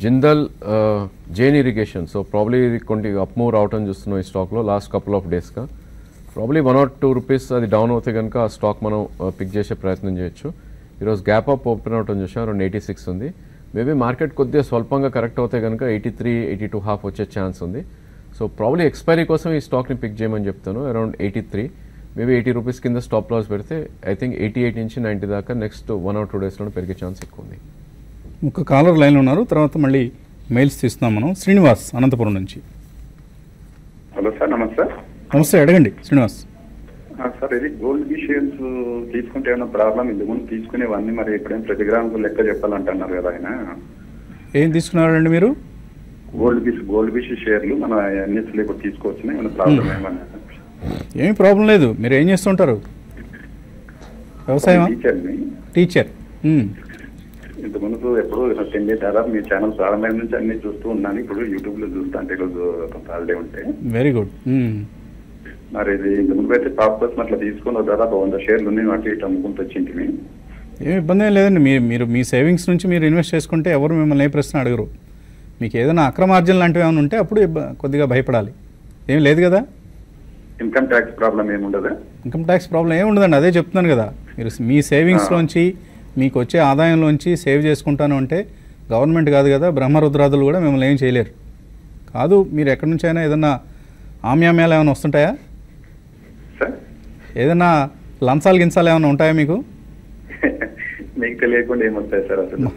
Jindal Jain irrigation. So probably ఇది కొన్ని అప్మూవ్ రావటం చూస్తున్నాం ఈ స్టాక్లో లాస్ట్ కపుల్ ఆఫ్ డేస్గా. ప్రాబ్లీ 1 or 2 రూపీస్ అది డౌన్ అవుతే కనుక ఆ స్టాక్ మనం పిక్ చేసే ప్రయత్నం చేయొచ్చు. ఈరోజు గ్యాప్ అప్ ఓపెన్ అవటం చూసాం, అరౌండ్ 86 ఉంది. మేబీ మార్కెట్ కొద్దిగా స్వల్పంగా కరెక్ట్ అవుతే కనుక 83, 82.5 వచ్చే ఛాన్స్ ఉంది. సో ప్రాబ్లీ ఎక్స్పైరీ కోసం ఈ స్టాక్ని పిక్ చేయమని చెప్తాను, అరౌండ్ 83. మేబీ 80 రూపీస్ కింద స్టాప్ లాస్ పెడితే ఐ థింక్ 88 నుంచి 90 దాకా నెక్స్ట్ 1 or 2 డేస్లో పెరిగే ఛాన్స్ ఎక్కువ ఉంది. ఒక కాలర్ లైన్లో ఉన్నారు, తర్వాత మళ్ళీ మెయిల్స్ తీస్తున్నాం మనం. శ్రీనివాస్ అనంతపురం నుంచి. హలో సార్, నమస్తే. నమస్తే, అడగండి శ్రీనివాస్. సార్, ఇది గోల్డ్ బీ షేర్స్ తీసుకుంటే ఏమైనా ప్రాబ్లం? ఇంతకు ముందు తీసుకునేవన్నీ మరి ఎప్పుడైనా ప్రతి గ్రాముకు లెక్క చెప్పాలంటున్నారు కదా ఆయన. ఏం తీసుకున్నారండి మీరు? గోల్డ్ బీ షేర్లు మన ఎన్ఎస్లో ఇప్పుడు తీసుకోవచ్చు, ఏమైనా ప్రాబ్లం ఏమన్నా? ఏమీ ప్రాబ్లం లేదు. మీరు ఏం చేస్తుంటారు? వ్యవసాయం? టీచర్. ఇంతకుముందు ఎప్పుడు 10 days దాదాపు మీ ఛానల్ ప్రారంభమైన నుంచి అన్ని చూస్తూ ఉన్నాను. ఇప్పుడు యూట్యూబ్లో చూస్తా అంటే ఈరోజు కొంత హాలిడే ఉంటే. Very good. మరి ఇది ఇంతకుముందు అయితే టాప్ కోసం అట్లా తీసుకున్న దాదాపు 100 షేర్లు ఉన్నాయి, అటు ఇటు అమ్ముకుంటూ వచ్చింది. ఏమి ఇబ్బంది ఏం లేదండి. మీరు మీ సేవింగ్స్ నుంచి మీరు ఇన్వెస్ట్ చేసుకుంటే ఎవరు మిమ్మల్ని ఏ ప్రశ్న అడగరు. మీకు ఏదైనా అక్రమార్జన లాంటివి ఏమైనా ఉంటే అప్పుడు కొద్దిగా భయపడాలి. ఏం లేదు కదా? ఇన్కమ్ ట్యాక్స్ ప్రాబ్లం ఏముండదా? ఇన్కమ్ ట్యాక్స్ ప్రాబ్లం ఏమి ఉండదండి, అదే చెప్తున్నాను కదా. మీరు మీ సేవింగ్స్లోంచి మీకు వచ్చే ఆదాయంలోంచి సేవ్ చేసుకుంటాను అంటే గవర్నమెంట్ కాదు కదా, బ్రహ్మరుద్రాదులు కూడా మిమ్మల్ని ఏం చేయలేరు. కాదు, మీరు ఎక్కడి నుంచి అయినా ఏదన్నా ఆమ్యామ్యాలు ఏమైనా వస్తుంటాయా? ఏదైనా లంచాలు గించాలు ఏమైనా ఉంటాయా మీకు? మీకు తెలియకుండా ఏమొస్తాయి సార్ అసలు?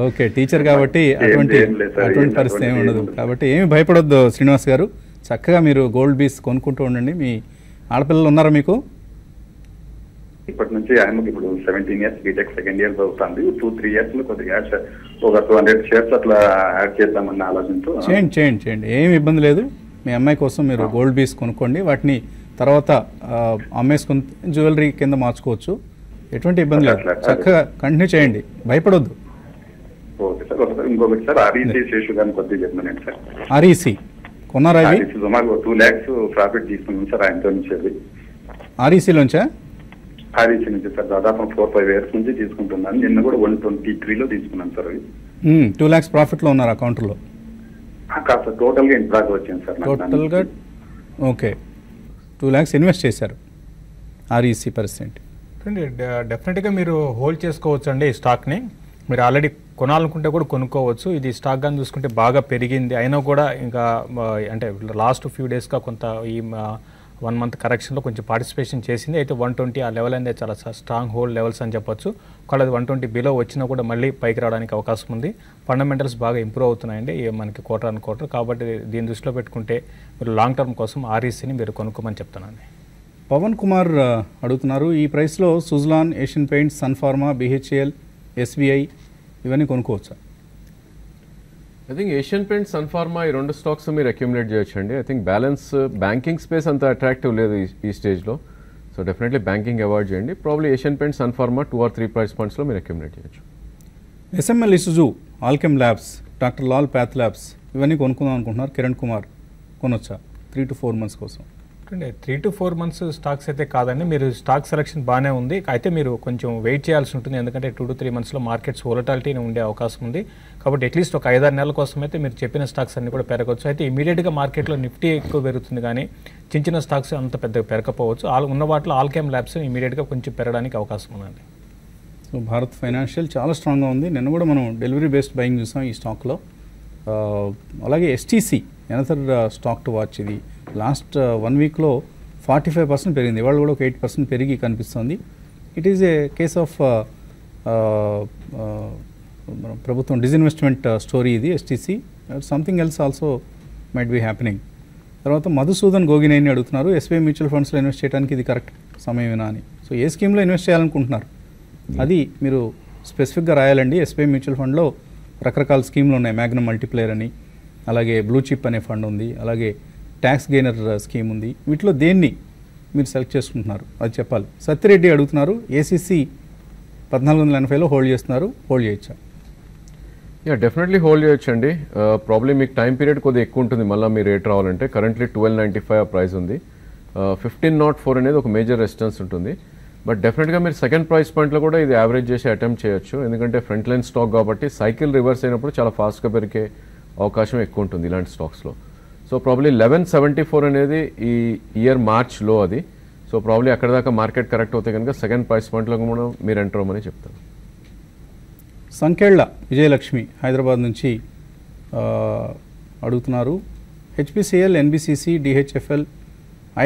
ఓకే, టీచర్ కాబట్టి అటువంటి పరిస్థితి ఏమి ఉండదు. కాబట్టి ఏమి భయపడొద్దు శ్రీనివాస్ గారు. చక్కగా మీరు గోల్డ్ బీస్ కొనుక్కుంటూ ఉండండి. మీ ఆడపిల్లలు ఉన్నారా మీకు? ఇప్పటి నుంచి ఆయనకి ఇప్పుడు 17 years బీటెక్ సెకండ్ ఇయర్ చదువుతుంది. 2-3 years లో కొద్దిగా ఒక 200 shares అట్లా యాడ్ చేద్దామన్న ఆలోచనతో. చేయండి, ఏమి ఇబ్బంది లేదు. మీ అమ్మాయి కోసం మీరు గోల్డ్ బీస్ కొనుక్కోండి. వాటిని తర్వాత అమ్మేసుకుని జ్యువెలరీ కింద మార్చుకోవచ్చు. ఎటువంటి ఇబ్బంది లేదు. చక్కగా కంటిన్యూ చేయండి, భయపడొద్దు. Okay sir. ఇంకొకటి సార్, ఆర్ఈసీ శేషు గారిని కొద్దిగా చెప్పినాను సార్. ఆర్ఈసీ కొన్నారా? సుమారు 2 lakhs ప్రాఫిట్ తీసుకున్నాం సార్ ఆయనతో నుంచి. ఆర్ఈసీలోంచా? ఆర్ఈసీ నుంచి సార్ దాదాపు 4-5 years నుంచి తీసుకుంటున్నాను. నిన్న కూడా 123లో తీసుకున్నాను సార్. అవి 2 lakhs ప్రాఫిట్లో ఉన్నారు అకౌంట్లో? కాదు సార్, టోటల్గా ఇంట్రాక్ వచ్చింది సార్. టోటల్గా ఓకే, 2 lakhs ఇన్వెస్ట్ చేశారు ఆర్ఈసీ పర్సెంట్. డెఫినెట్గా మీరు హోల్డ్ చేసుకోవచ్చు అండి ఈ స్టాక్ని. మీరు ఆల్రెడీ కొనాలనుకుంటే కూడా కొనుక్కోవచ్చు. ఇది స్టాక్ కానీ చూసుకుంటే బాగా పెరిగింది, అయినా కూడా ఇంకా అంటే లాస్ట్ ఫ్యూ డేస్గా కొంత ఈ 1 month కరెక్షన్లో కొంచెం పార్టిసిపేషన్ చేసింది. అయితే 120 ఆ లెవెల్ అనేది చాలా స్ట్రాంగ్ హోల్డ్ లెవెల్స్ అని చెప్పొచ్చు. ఒకవేళ అది 120 బిలో వచ్చినా కూడా మళ్ళీ పైకి రావడానికి అవకాశం ఉంది. ఫండమెంటల్స్ బాగా ఇంప్రూవ్ అవుతున్నాయండి మనకి క్వార్టర్. కాబట్టి దీన్ని దృష్టిలో పెట్టుకుంటే మీరు లాంగ్ టర్మ్ కోసం ఆర్ఈసీని మీరు కొనుక్కోమని చెప్తానండి. పవన్ కుమార్ అడుగుతున్నారు, ఈ ప్రైస్లో Suzlon, Asian Paints, Sun Pharma, BHEL, SBI ఇవన్నీ కొనుక్కోవచ్చా? I think Asian Paints, Sun Pharma ఈ 2 స్టాక్స్ మీరు అక్యుములేట్ చేయొచ్చు అండి. I think balance banking space అంత అట్రాక్టివ్ లేదు ఈ స్టేజ్లో. సో డెఫినెట్లీ బ్యాంకింగ్ అవాయిడ్ చేయండి. Probably Asian Paints, Sun Pharma 2 or 3 price pointsలో మీరు అక్యుములేట్ చేయొచ్చు. SML Isuzu, Alkem labs, doctor Lal path labs ఇవన్నీ కొనుక్కుందాం అనుకుంటున్నారు. కిరణ్ కుమార్ కొనొచ్చా 3 to 4 months కోసం? 3 to 4 months స్టాక్స్ అయితే కాదండి. మీరు స్టాక్ సెలెక్షన్ బాగానే ఉంది, అయితే మీరు కొంచెం వెయిట్ చేయాల్సి ఉంటుంది. ఎందుకంటే 2 to 3 monthsలో మార్కెట్స్ వోలటాలిటీ ఉండే అవకాశం ఉంది. కాబట్టి అట్లీస్ట్ ఒక 5-6 నెలల కోసం అయితే మీరు చెప్పిన స్టాక్స్ అన్ని కూడా పెరగవచ్చు. అయితే ఇమీడియట్గా మార్కెట్లో నిఫ్టీ ఎక్కువ పెరుగుతుంది, కానీ చిన్న స్టాక్స్ అంత పెద్దగా పెరగకపోవచ్చు. ఉన్న వాటిలో ఆల్కెమ్ ల్యాబ్స్ ఇమీడియట్గా కొంచెం పెరగడానికి అవకాశం ఉందండి. సో భారత్ ఫైనాన్షియల్ చాలా స్ట్రాంగ్గా ఉంది. నిన్న కూడా మనం డెలివరీ బేస్డ్ బయింగ్ చూసాం ఈ స్టాక్లో. అలాగే STC another stock to watch. ఇది లాస్ట్ 1 weekలో 45% పెరిగింది. ఇవాళ కూడా ఒక 8% పెరిగి కనిపిస్తుంది. It is a case of ప్రభుత్వం డిజిన్వెస్ట్మెంట్ స్టోరీ ఇది STC. Something else also might be happening. తర్వాత మధుసూదన్ గోగినేని అడుగుతున్నారు, ఎస్బీఐ మ్యూచువల్ ఫండ్స్లో ఇన్వెస్ట్ చేయడానికి ఇది కరెక్ట్ సమయమేనా అని. సో ఏ స్కీమ్లో ఇన్వెస్ట్ చేయాలనుకుంటున్నారు అది మీరు స్పెసిఫిక్గా రాయాలండి. ఎస్బీఐ మ్యూచువల్ ఫండ్లో రకరకాల స్కీమ్లు ఉన్నాయి. మ్యాగ్నమ్ మల్టీప్లేయర్ అని, అలాగే బ్లూ చిప్ అనే ఫండ్ ఉంది, అలాగే ట్యాక్స్ గెయినర్ స్కీమ్ ఉంది. వీటిలో దేన్ని మీరు సెలెక్ట్ చేసుకుంటున్నారు అది చెప్పాలి. సత్యరెడ్డి అడుగుతున్నారు, ఏసీసీ 1480లో హోల్డ్ చేస్తున్నారు, హోల్డ్ చేయొచ్చా? డెఫినెట్లీ హోల్డ్ చేయొచ్చు అండి. ప్రాబ్లమ్ మీకు టైం పీరియడ్ కొద్దిగా ఎక్కువ ఉంటుంది మళ్ళీ మీరు రేట్ రావాలంటే. కరెంట్లీ 1295 ప్రైస్ ఉంది. 1504 అనేది ఒక మేజర్ రెసిస్టెన్స్ ఉంటుంది. బట్ డెఫినెట్గా మీరు సెకండ్ ప్రైస్ పాయింట్లో కూడా ఇది యావరేజ్ చేసి అటెంప్ట్ చేయొచ్చు. ఎందుకంటే ఫ్రంట్ లైన్ స్టాక్ కాబట్టి సైకిల్ రివర్స్ అయినప్పుడు చాలా ఫాస్ట్గా పెరిగే అవకాశం ఎక్కువ ఉంటుంది ఇలాంటి స్టాక్స్లో. సో ప్రాబ్లీ 1174 అనేది ఈ ఇయర్ మార్చ్లో అది. సో ప్రాబ్లీ అక్కడ దాకా మార్కెట్ కరెక్ట్ అవుతే కనుక సెకండ్ ప్రైస్ పాయింట్లో కూడా మీరు ఎంటర్ అవ్వమని చెప్తాను. సంకేళ్ల విజయలక్ష్మి హైదరాబాద్ నుంచి అడుగుతున్నారు, HPCL, NBCC, DHFL,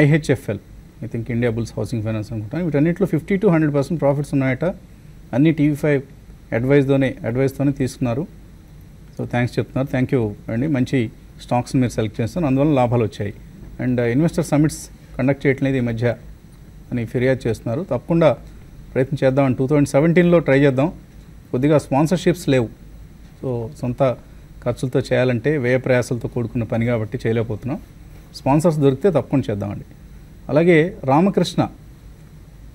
IHFL I think Indiabulls housing finance అనుకుంటాను. వీటన్నిటిలో 50 to 100% ప్రాఫిట్స్ ఉన్నాయట. అన్ని TV5 అడ్వైస్తోనే తీసుకున్నారు. సో థ్యాంక్స్ చెప్తున్నారు. థ్యాంక్ యూ అండి. మంచి స్టాక్స్ని మీరు సెలెక్ట్ చేస్తున్నారు, అందువల్ల లాభాలు వచ్చాయి. అండ్ ఇన్వెస్టర్ సమిట్స్ కండక్ట్ చేయట్లేదు ఈ మధ్య అని ఫిర్యాదు చేస్తున్నారు. తప్పకుండా ప్రయత్నం చేద్దామని 2017లో ట్రై చేద్దాం. కొద్దిగా స్పాన్సర్షిప్స్ లేవు. సో సొంత ఖర్చులతో చేయాలంటే వ్యయ ప్రయాసాలతో కూడుకున్న పని కాబట్టి చేయలేకపోతున్నాం. స్పాన్సర్స్ దొరికితే తప్పకుండా చేద్దామండి. అలాగే రామకృష్ణ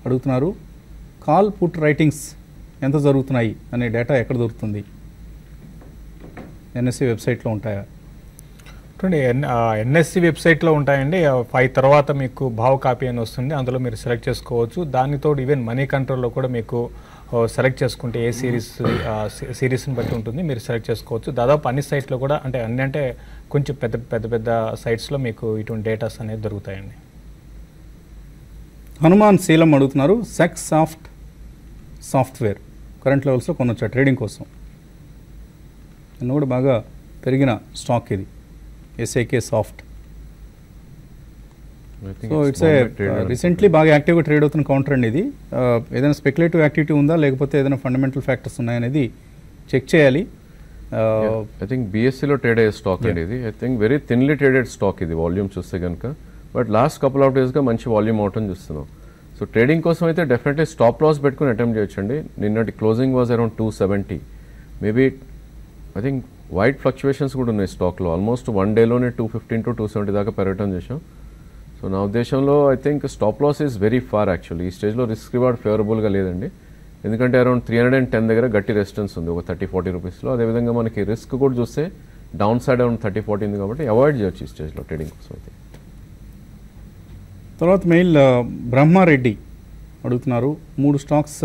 అడుగుతున్నారు, కాల్ పుట్ రైటింగ్స్ ఎంత జరుగుతున్నాయి అనే డేటా ఎక్కడ దొరుకుతుంది? NSE వెబ్సైట్లో ఉంటాయా? NSE వెబ్సైట్లో ఉంటాయండి. 5 తర్వాత మీకు భావ కాపీ అని వస్తుంది, అందులో మీరు సెలెక్ట్ చేసుకోవచ్చు. దానితో ఈవెన్ మనీ కంట్రోల్లో కూడా మీకు సెలెక్ట్ చేసుకుంటే ఏ సిరీస్ని బట్టి ఉంటుంది, మీరు సెలెక్ట్ చేసుకోవచ్చు. దాదాపు అన్ని సైట్లో కూడా అంటే కొంచెం పెద్ద సైట్స్లో మీకు ఇటువంటి డేటాస్ అనేది దొరుకుతాయండి. హనుమాన్ శీలం అడుగుతున్నారు, సెక్స్ సాఫ్ట్వేర్ కరెంట్ లెవెల్స్లో కొనొచ్చా ట్రేడింగ్ కోసం? నిన్న కూడా బాగా పెరిగిన స్టాక్ ఇది, SAK soft. So it's recently బాగా యాక్టివ్గా ట్రేడ్ అవుతున్న కౌంటర్ అండి ఇది. ఏదైనా స్పెక్యులేటివ్ యాక్టివిటీ ఉందా లేకపోతే ఏదైనా ఫండమెంటల్ ఫ్యాక్టర్స్ ఉన్నాయనేది చెక్ చేయాలి. ఐ థింక్ BSEలో ట్రేడ్ అయ్యే స్టాక్ అండి ఇది. I think very thinly traded stock ఇది వాల్యూమ్ చూస్తే కనుక. బట్ లాస్ట్ కపుల్ ఆఫ్ డేస్గా మంచి వాల్యూమ్ అవటం చూస్తున్నాం. సో ట్రేడింగ్ కోసం అయితే డెఫినెట్లీ స్టాప్ లాస్ పెట్టుకుని అటెంప్ట్ చేయొచ్చండి. నిన్నటి closing was around 270. Maybe I think wide fluctuations కూడా ఉన్నాయి స్టాక్లో. ఆల్మోస్ట్ 1 డేలోనే 215 to 270 దాకా పెరగటం చేసాం. సో నా ఉద్దేశంలో I think stop loss is very far actually. ఈ స్టేజ్లో రిస్క్ రివార్డ్ ఫేవరబుల్గా లేదండి. ఎందుకంటే అరౌండ్ 310 దగ్గర గట్టి రెసిస్టెన్స్ ఉంది, ఒక 30-40 రూపీస్లో. అదేవిధంగా మనకి రిస్క్ కూడా చూస్తే డౌన్ సైడ్ అరౌండ్ 30-40 ఉంది కాబట్టి అవాయిడ్ చేయొచ్చు ఈ స్టేజ్లో ట్రేడింగ్ కోసం అయితే. తర్వాత మెయిల్ బ్రహ్మారెడ్డి అడుగుతున్నారు, 3 స్టాక్స్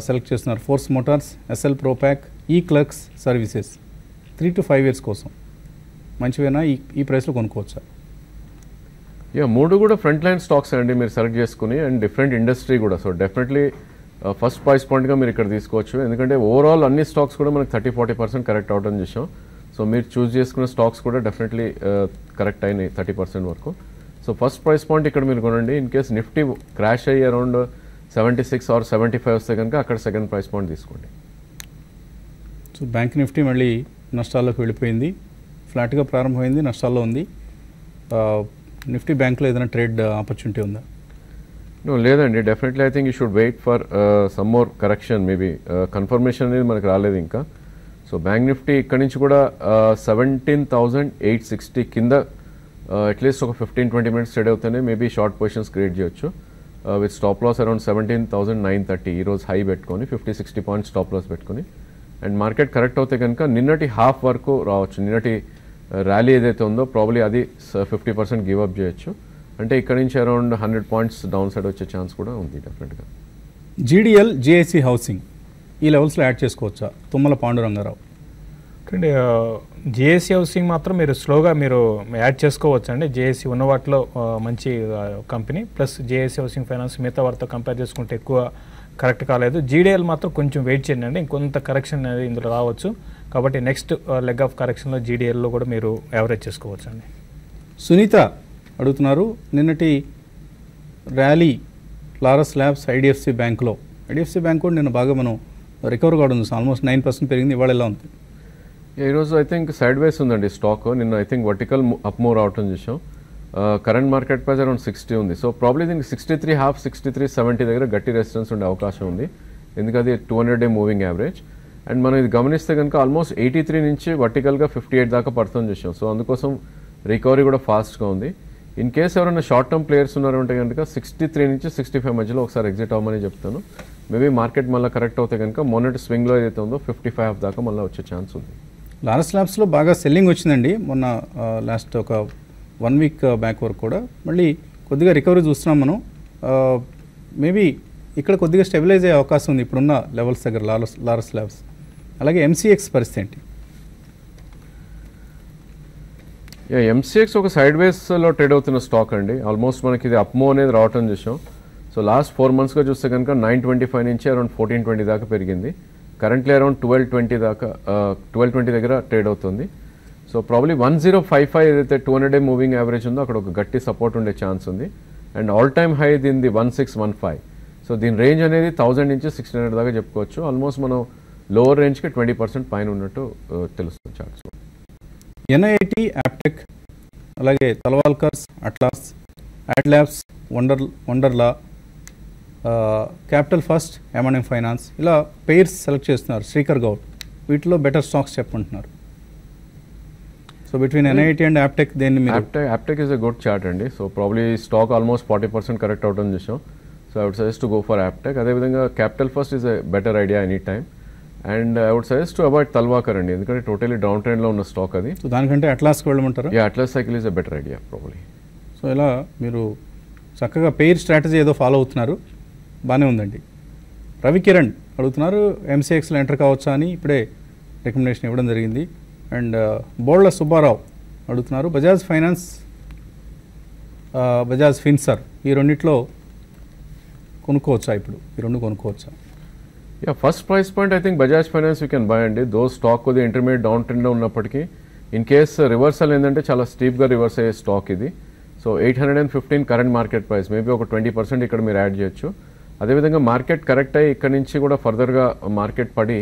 సెలెక్ట్ చేస్తున్నారు. Force Motors, SL Propack, clerks services 3 to 5 years కోసం మంచివేనా? ఈ ప్రైస్లో కొనుక్కోవచ్చా? 3 కూడా ఫ్రంట్ లైన్ స్టాక్స్ అండి మీరు సెలెక్ట్ చేసుకుని, అండ్ డిఫరెంట్ ఇండస్ట్రీ కూడా. సో డెఫినెట్లీ ఫస్ట్ ప్రైస్ పాయింట్గా మీరు ఇక్కడ తీసుకోవచ్చు. ఎందుకంటే ఓవరాల్ అన్ని స్టాక్స్ కూడా మనకు 30-40% కరెక్ట్ అవడం చేసాం. సో మీరు చూస్ చేసుకున్న స్టాక్స్ కూడా డెఫినెట్లీ కరెక్ట్ అయినాయి 30% వరకు. సో ఫస్ట్ ప్రైస్ పాయింట్ ఇక్కడ మీరు కొనండి. ఇన్ కేస్ నిఫ్టీ క్రాష్ అయ్యి అరౌండ్ 76 or 75 వస్తే కనుక అక్కడ సెకండ్ ప్రైస్ పాయింట్ తీసుకోండి. సో బ్యాంక్ నిఫ్టీ మళ్ళీ నష్టాల్లోకి వెళ్ళిపోయింది, ఫ్లాట్గా ప్రారంభమైంది, నష్టాల్లో ఉంది. నిఫ్టీ బ్యాంక్లో ఏదైనా ట్రేడ్ ఆపర్చునిటీ ఉందా? లేదండి. Definitely I think you should wait for some more correction. Maybe confirmation అనేది మనకు రాలేదు ఇంకా. సో బ్యాంక్ నిఫ్టీ ఇక్కడ నుంచి కూడా 17,860 కింద అట్లీస్ట్ ఒక 15-20 minutes ట్రేడ్ అవుతానే మేబీ షార్ట్ పొజిషన్స్ క్రియేట్ చేయొచ్చు. విత్ స్టాప్ లాస్ అరౌండ్ 17,930 ఈరోజు హై పెట్టుకొని 50-60 పాయింట్స్ స్టాప్ లాస్ పెట్టుకొని. అండ్ మార్కెట్ కరెక్ట్ అవుతే కనుక నిన్నటి హాఫ్ వరకు రావచ్చు. నిన్నటి ర్యాలీ ఏదైతే ఉందో ప్రాబ్లీ అది 50% గివ్ అప్ చేయొచ్చు. అంటే ఇక్కడ నుంచి అరౌండ్ 100 పాయింట్స్ డౌన్ సైడ్ వచ్చే ఛాన్స్ కూడా ఉంది డెఫినెట్గా. GDL, GIC హౌసింగ్ ఈ లెవెల్స్లో యాడ్ చేసుకోవచ్చా? తుమ్మల పాండురంగారావు. అంటే GIC హౌసింగ్ మాత్రం మీరు స్లోగా మీరు యాడ్ చేసుకోవచ్చు అండి. GIC ఉన్న వాటిలో మంచి company, plus GIC housing finance మిగతా వాటితో కంపేర్ చేసుకుంటే ఎక్కువ కరెక్ట్ కాలేదు. GDL మాత్రం కొంచెం వెయిట్ చేయండి అండి, ఇంకొంత కరెక్షన్ అనేది ఇందులో రావచ్చు. కాబట్టి నెక్స్ట్ లెగ్ ఆఫ్ కరెక్షన్లో GDLలో కూడా మీరు యావరేజ్ చేసుకోవచ్చు అండి. సునీత అడుగుతున్నారు, నిన్నటి ర్యాలీ లారస్ ల్యాబ్స్, IDFC బ్యాంక్లో. IDFC బ్యాంక్ కూడా నిన్న బాగా మనం రికవర్ కావడం చూస్తాం, ఆల్మోస్ట్ 9% పెరిగింది. ఇవాళ ఎలా ఉంది? ఈరోజు ఐ థింక్ సైడ్ వైస్ ఉందండి స్టాక్. నిన్న I think vertical up move రావటం చూసాం. కరెంట్ మార్కెట్ ప్రైస్ అరౌండ్ 60 ఉంది. సో ప్రాబ్లీ దీనికి 63.5, 63.70 దగ్గర గట్టి రెసిస్టెన్స్ ఉండే అవకాశం ఉంది, ఎందుకంటే 200-day మూవింగ్ యావరేజ్. అండ్ మనం ఇది గమనిస్తే కనుక ఆల్మోస్ట్ 83 నుంచి వర్టికల్గా 58 దాకా పడుతుంది చూసాం. సో అందుకోసం రికవరీ కూడా ఫాస్ట్గా ఉంది. ఇన్ కేస్ ఎవరైనా షార్ట్ టర్మ్ ప్లేయర్స్ ఉన్నారంటే కనుక 63 నుంచి 65 మధ్యలో ఒకసారి ఎగ్జిట్ అవ్వమని చెప్తాను. మేబీ మార్కెట్ మళ్ళీ కరెక్ట్ అవుతే కనుక మొన్నటి స్వింగ్లో ఏదైతే ఉందో 55 దాకా మళ్ళీ వచ్చే ఛాన్స్ ఉంది. లారస్ ల్యాబ్స్లో బాగా సెల్లింగ్ వచ్చిందండి మొన్న, లాస్ట్ ఒక 1 week బ్యాక్ వరకు కూడా. మళ్ళీ కొద్దిగా రికవరీ చూస్తున్నాం మనం. మేబీ ఇక్కడ కొద్దిగా స్టెబిలైజ్ అయ్యే అవకాశం ఉంది ఇప్పుడున్న లెవెల్స్ దగ్గర లారస్ ల్యాబ్స్. అలాగే MCX పరిస్థితి ఏంటి? MCX ఒక సైడ్ వేస్లో ట్రేడ్ అవుతున్న స్టాక్ అండి. ఆల్మోస్ట్ మనకి ఇది అప్మో అనేది రావటం చూసాం. సో లాస్ట్ 4 monthsగా చూస్తే కనుక 925 నుంచి అరౌండ్ 1420 దాకా పెరిగింది. కరెంట్లీ అరౌండ్ 1220 దగ్గర ట్రేడ్ అవుతుంది. సో ప్రాబ్లీ 1055 ఏదైతే 200-day మూవింగ్ యావరేజ్ ఉందో అక్కడ ఒక గట్టి సపోర్ట్ ఉండే ఛాన్స్ ఉంది. అండ్ ఆల్ టైమ్ హై దీనిది 1615. సో దీని రేంజ్ అనేది 1000 నుంచి 1600 దాకా చెప్పుకోవచ్చు. ఆల్మోస్ట్ మనం లోవర్ రేంజ్కి 20% పైన ఉన్నట్టు తెలుస్తుంది చార్ట్స్లో. ఎన్ఐఐటి, యాప్టెక్, అలాగే Talwalkars, Atlas, Adlabs, Wonderla, Capital First, M&M finance, ఇలా పెయిర్స్ సెలెక్ట్ చేస్తున్నారు. శ్రీకర్ గౌడ్ వీటిలో బెటర్ స్టాక్స్ చెప్పంటున్నారు. So between NIIT and Aptech దేన్ని మీరు? Aptech is a good chart అండి. So probably stock almost 40% correct అవుతుంది చూసాం. So I would suggest to go for Aptech. అదేవిధంగా Capital First is a better idea any time. And I would suggest to avoid Talwalkar అండి, ఎందుకంటే totally down ట్రెండ్లో ఉన్న stock అది. సో దానికంటే అట్లాస్కి వెళ్ళమంటారా? Atlas cycle is a better idea probably. So ఇలా మీరు చక్కగా పెయిర్ స్ట్రాటజీ ఏదో ఫాలో అవుతున్నారు, బాగానే ఉందండి. రవికిరణ్ అడుగుతున్నారు MCXలో ఎంటర్ కావచ్చా అని, ఇప్పుడే రికమెండేషన్ ఇవ్వడం జరిగింది. అండ్ బోళ్ళ సుబ్బారావు అడుగుతున్నారు బజాజ్ ఫైనాన్స్, బజాజ్ ఫిన్సర్, ఈ రెండిట్లో కొనుక్కోవచ్చా? ఇప్పుడు ఈ రెండు కొనుక్కోవచ్చా? First price point I think Bajaj finance you can buy అండి. దో స్టాక్ కొద్దిగా ఇంటర్మీడియట్ డౌన్ ట్రెండ్లో ఉన్నప్పటికీ ఇన్ కేస్ రివర్సల్ ఏంటంటే చాలా స్టీప్గా రివర్స్ అయ్యే స్టాక్ ఇది. So 815 current market price, maybe ఒక 20% ఇక్కడ మీరు యాడ్ చేయొచ్చు. అదేవిధంగా మార్కెట్ కరెక్ట్ అయ్యి ఇక్కడ నుంచి కూడా ఫర్దర్గా మార్కెట్ పడి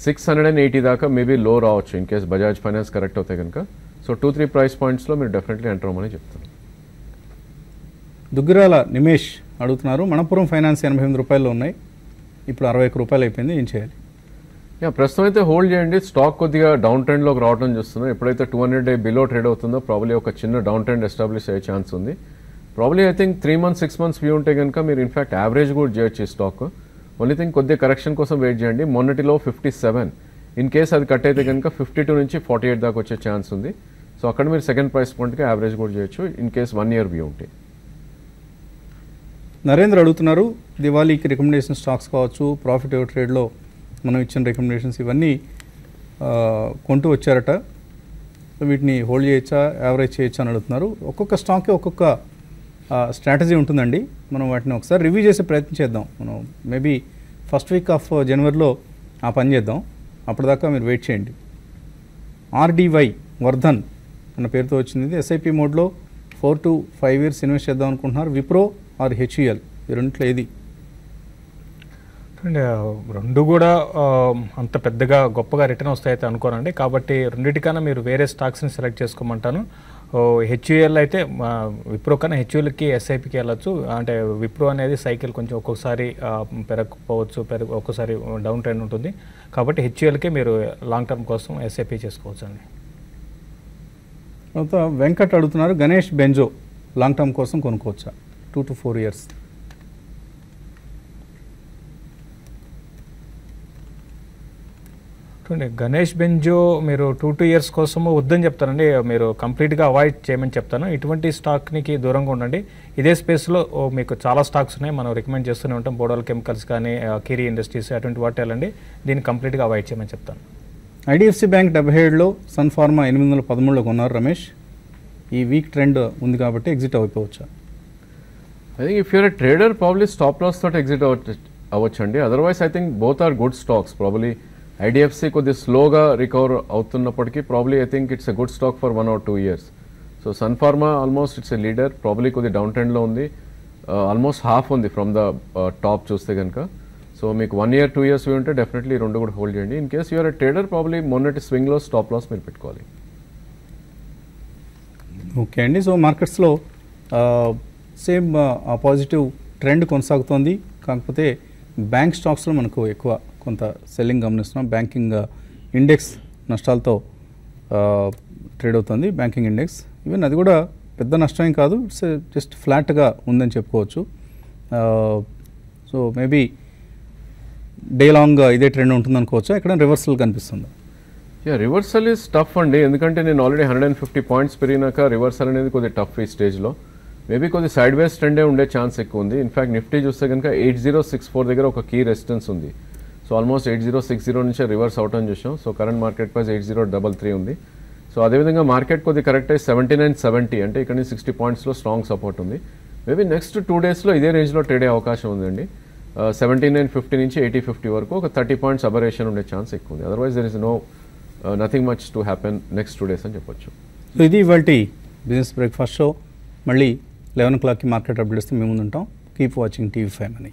680 దాకా మేబీ లో రావచ్చు in case Bajaj finance correct అవుతాయి కనుక. సో 2-3 ప్రైస్ పాయింట్స్లో మీరు డెఫినెట్లీ ఎంటర్ అవ్వమని చెప్తాను. దుగ్గిరాల నిమేష్ అడుగుతున్నారు మణపురం ఫైనాన్స్ 88 రూపాయలు ఉన్నాయి, ఇప్పుడు 61 రూపాయలు అయిపోయింది, ఏం చేయాలి? ప్రస్తుతం అయితే హోల్డ్ చేయండి. స్టాక్ కొద్దిగా డౌన్ ట్రెండ్లోకి రావడం చూస్తున్నాం. ఎప్పుడైతే 200 డే బిలో ట్రేడ్ అవుతుందో ప్రాబ్లీ ఒక చిన్న డౌన్ ట్రెండ్ ఎస్టాబ్లిష్ అయ్యే ఛాన్స్ ఉంది. Probably I think 3 months 6 months view ఉంటే కనుక మీరు ఇన్ఫాక్ట్ యావరేజ్ కూడా చేయొచ్చు ఈ స్టాక్. ఓన్లీ థింగ్ కొద్దిగా కరెక్షన్ కోసం వెయిట్ చేయండి. మొన్నటిలో 57, ఇన్ కేస్ అది కట్ అయితే కనుక 52 నుంచి 48 దాకా వచ్చే ఛాన్స్ ఉంది. సో అక్కడ మీరు సెకండ్ ప్రైస్ పాయింట్కి యావరేజ్ కూడా చేయొచ్చు ఇన్ కేస్ 1 year వ్యూ ఉంటే. నరేంద్ర అడుగుతున్నారు దివాళీకి రికమెండేషన్ స్టాక్స్ కావచ్చు, ప్రాఫిట్ ఎవర్ ట్రేడ్లో మనం ఇచ్చిన రికమెండేషన్స్ ఇవన్నీ కొంటూ వచ్చారట, వీటిని హోల్డ్ చేయొచ్చా, యావరేజ్ చేయొచ్చా అని అడుగుతున్నారు. ఒక్కొక్క స్టాక్కి ఒక్కొక్క స్ట్రాటజీ ఉంటుందండి. మనం వాటిని ఒకసారి రివ్యూ చేసే ప్రయత్నం చేద్దాం. మనం మేబీ ఫస్ట్ వీక్ ఆఫ్ జనవరిలో ఆ పని చేద్దాం, అప్పటిదాకా మీరు వెయిట్ చేయండి. RDY వర్ధన్ అన్న పేరుతో వచ్చింది. ఇది SIP మోడ్లో 4 to 5 years ఇన్వెస్ట్ చేద్దాం అనుకుంటున్నారు. విప్రో ఆర్ HUL, ఈ రెండిట్లో ఏది? రెండు కూడా అంత పెద్దగా గొప్పగా రిటర్న్ వస్తాయితే అనుకోనండి. కాబట్టి రెండింటికన్నా మీరు వేరే స్టాక్స్ని సెలెక్ట్ చేసుకోమంటాను. HUL అయితే విప్రో కన్నా HULకి SIPకి వెళ్ళచ్చు. అంటే విప్రో అనేది సైకిల్ కొంచెం ఒక్కొక్కసారి పెరగకపోవచ్చు, ఒక్కొక్కసారి డౌన్ ట్రెండ్ ఉంటుంది. కాబట్టి HULకి మీరు లాంగ్ టర్మ్ కోసం SIP చేసుకోవచ్చు అండి. తర్వాత వెంకట్ అడుగుతున్నారు గణేష్ బెంజో లాంగ్ టర్మ్ కోసం కొనుక్కోవచ్చా 2 to 4 years? గణేష్ బెంజో మీరు 2 years కోసము వద్దని చెప్తానండి, మీరు కంప్లీట్గా అవాయిడ్ చేయమని చెప్తాను. ఇటువంటి స్టాక్కి దూరంగా ఉండండి. ఇదే స్పేస్లో మీకు చాలా స్టాక్స్ ఉన్నాయి, మనం రికమెండ్ చేస్తూనే ఉంటాం. బోడల్ కెమికల్స్ కానీ కిరీ ఇండస్ట్రీస్ అటువంటి వాటి వెళ్ళండి, దీన్ని కంప్లీట్గా అవాయిడ్ చేయమని చెప్తాను. IDFC బ్యాంక్ 77లో, సన్ ఫార్మా 813లో కొన్నారు రమేష్. ఈ వీక్ ట్రెండ్ ఉంది కాబట్టి ఎగ్జిట్ అయిపోవచ్చా? I think if you're a trader probably stop loss తోటి ఎగ్జిట్ అవ్వచ్చండి. Otherwise I think both are good stocks. Probably IDFC కొద్దిగా స్లోగా రికవర్ అవుతున్నప్పటికీ probably I think it's a good stock for 1 or 2 years. So Sun Pharma almost it's a leader, probably కొద్దిగా down ట్రెండ్లో ఉంది, almost half ఉంది from the top చూస్తే కనుక. So మీకు 1 year 2 years వ్యూ ఉంటే డెఫినెట్లీ రెండు కూడా హోల్డ్ చేయండి. In case you're a trader probably మొన్నటి స్వింగ్లో స్టాప్ లాస్ మీరు పెట్టుకోవాలి. ఓకే అండి. సో మార్కెట్స్లో సేమ్ పాజిటివ్ ట్రెండ్ కొనసాగుతోంది. కాకపోతే బ్యాంక్ స్టాక్స్లో మనకు ఎక్కువ కొంత సెల్లింగ్ గమనిస్తున్నాం. బ్యాంకింగ్ ఇండెక్స్ నష్టాలతో ట్రేడ్ అవుతుంది. బ్యాంకింగ్ ఇండెక్స్ ఈవెన్ అది కూడా పెద్ద నష్టం కాదు, ఇట్స్ జస్ట్ ఫ్లాట్గా ఉందని చెప్పుకోవచ్చు. సో మేబీ డే లాంగ్ ఇదే ట్రెండ్ ఉంటుంది అనుకోవచ్చు. ఎక్కడ రివర్సల్ కనిపిస్తుంది? రివర్సల్ ఈజ్ టఫ్ అండి, ఎందుకంటే నేను ఆల్రెడీ 150 points పెరిగినాక రివర్సల్ అనేది కొద్దిగా టఫ్ ఈ స్టేజ్లో. మేబీ కొద్ది సైడ్ వేస్ ట్రెండే ఉండే ఛాన్స్ ఎక్కువ ఉంది. ఇన్ఫాక్ట్ నిఫ్టీ చూస్తే కనుక 8064 దగ్గర ఒక కీ రెసిస్టెన్స్ ఉంది. సో ఆల్మోస్ట్ 8060 నుంచి రివర్స్ అవటం చూసాం. సో కరెంట్ మార్కెట్ ప్రైస్ 8033 ఉంది. సో అదేవిధంగా మార్కెట్ కొద్ది కరెక్ట్ అయ్యి 7970, అంటే ఇక్కడ నుంచి 60 pointsలో స్ట్రాంగ్ సపోర్ట్ ఉంది. మేబీ నెక్స్ట్ 2 daysలో ఇదే రేంజ్లో ట్రేడ్ అయ్యే అవకాశం ఉందండి. 7950 నుంచి 8050 వరకు ఒక 30 points అబరేషన్ ఉండే ఛాన్స్ ఎక్కువ ఉంది. Otherwise there is nothing much to happen next 2 days అని చెప్పొచ్చు. సో ఇది ఇవాల్టి బిజినెస్ బ్రేక్ఫాస్ట్ షో. మళ్ళీ 11 o'clockకి మార్కెట్ అప్డేట్స్ మేము ముందు ఉంటాం. Keep watching TV5 Money.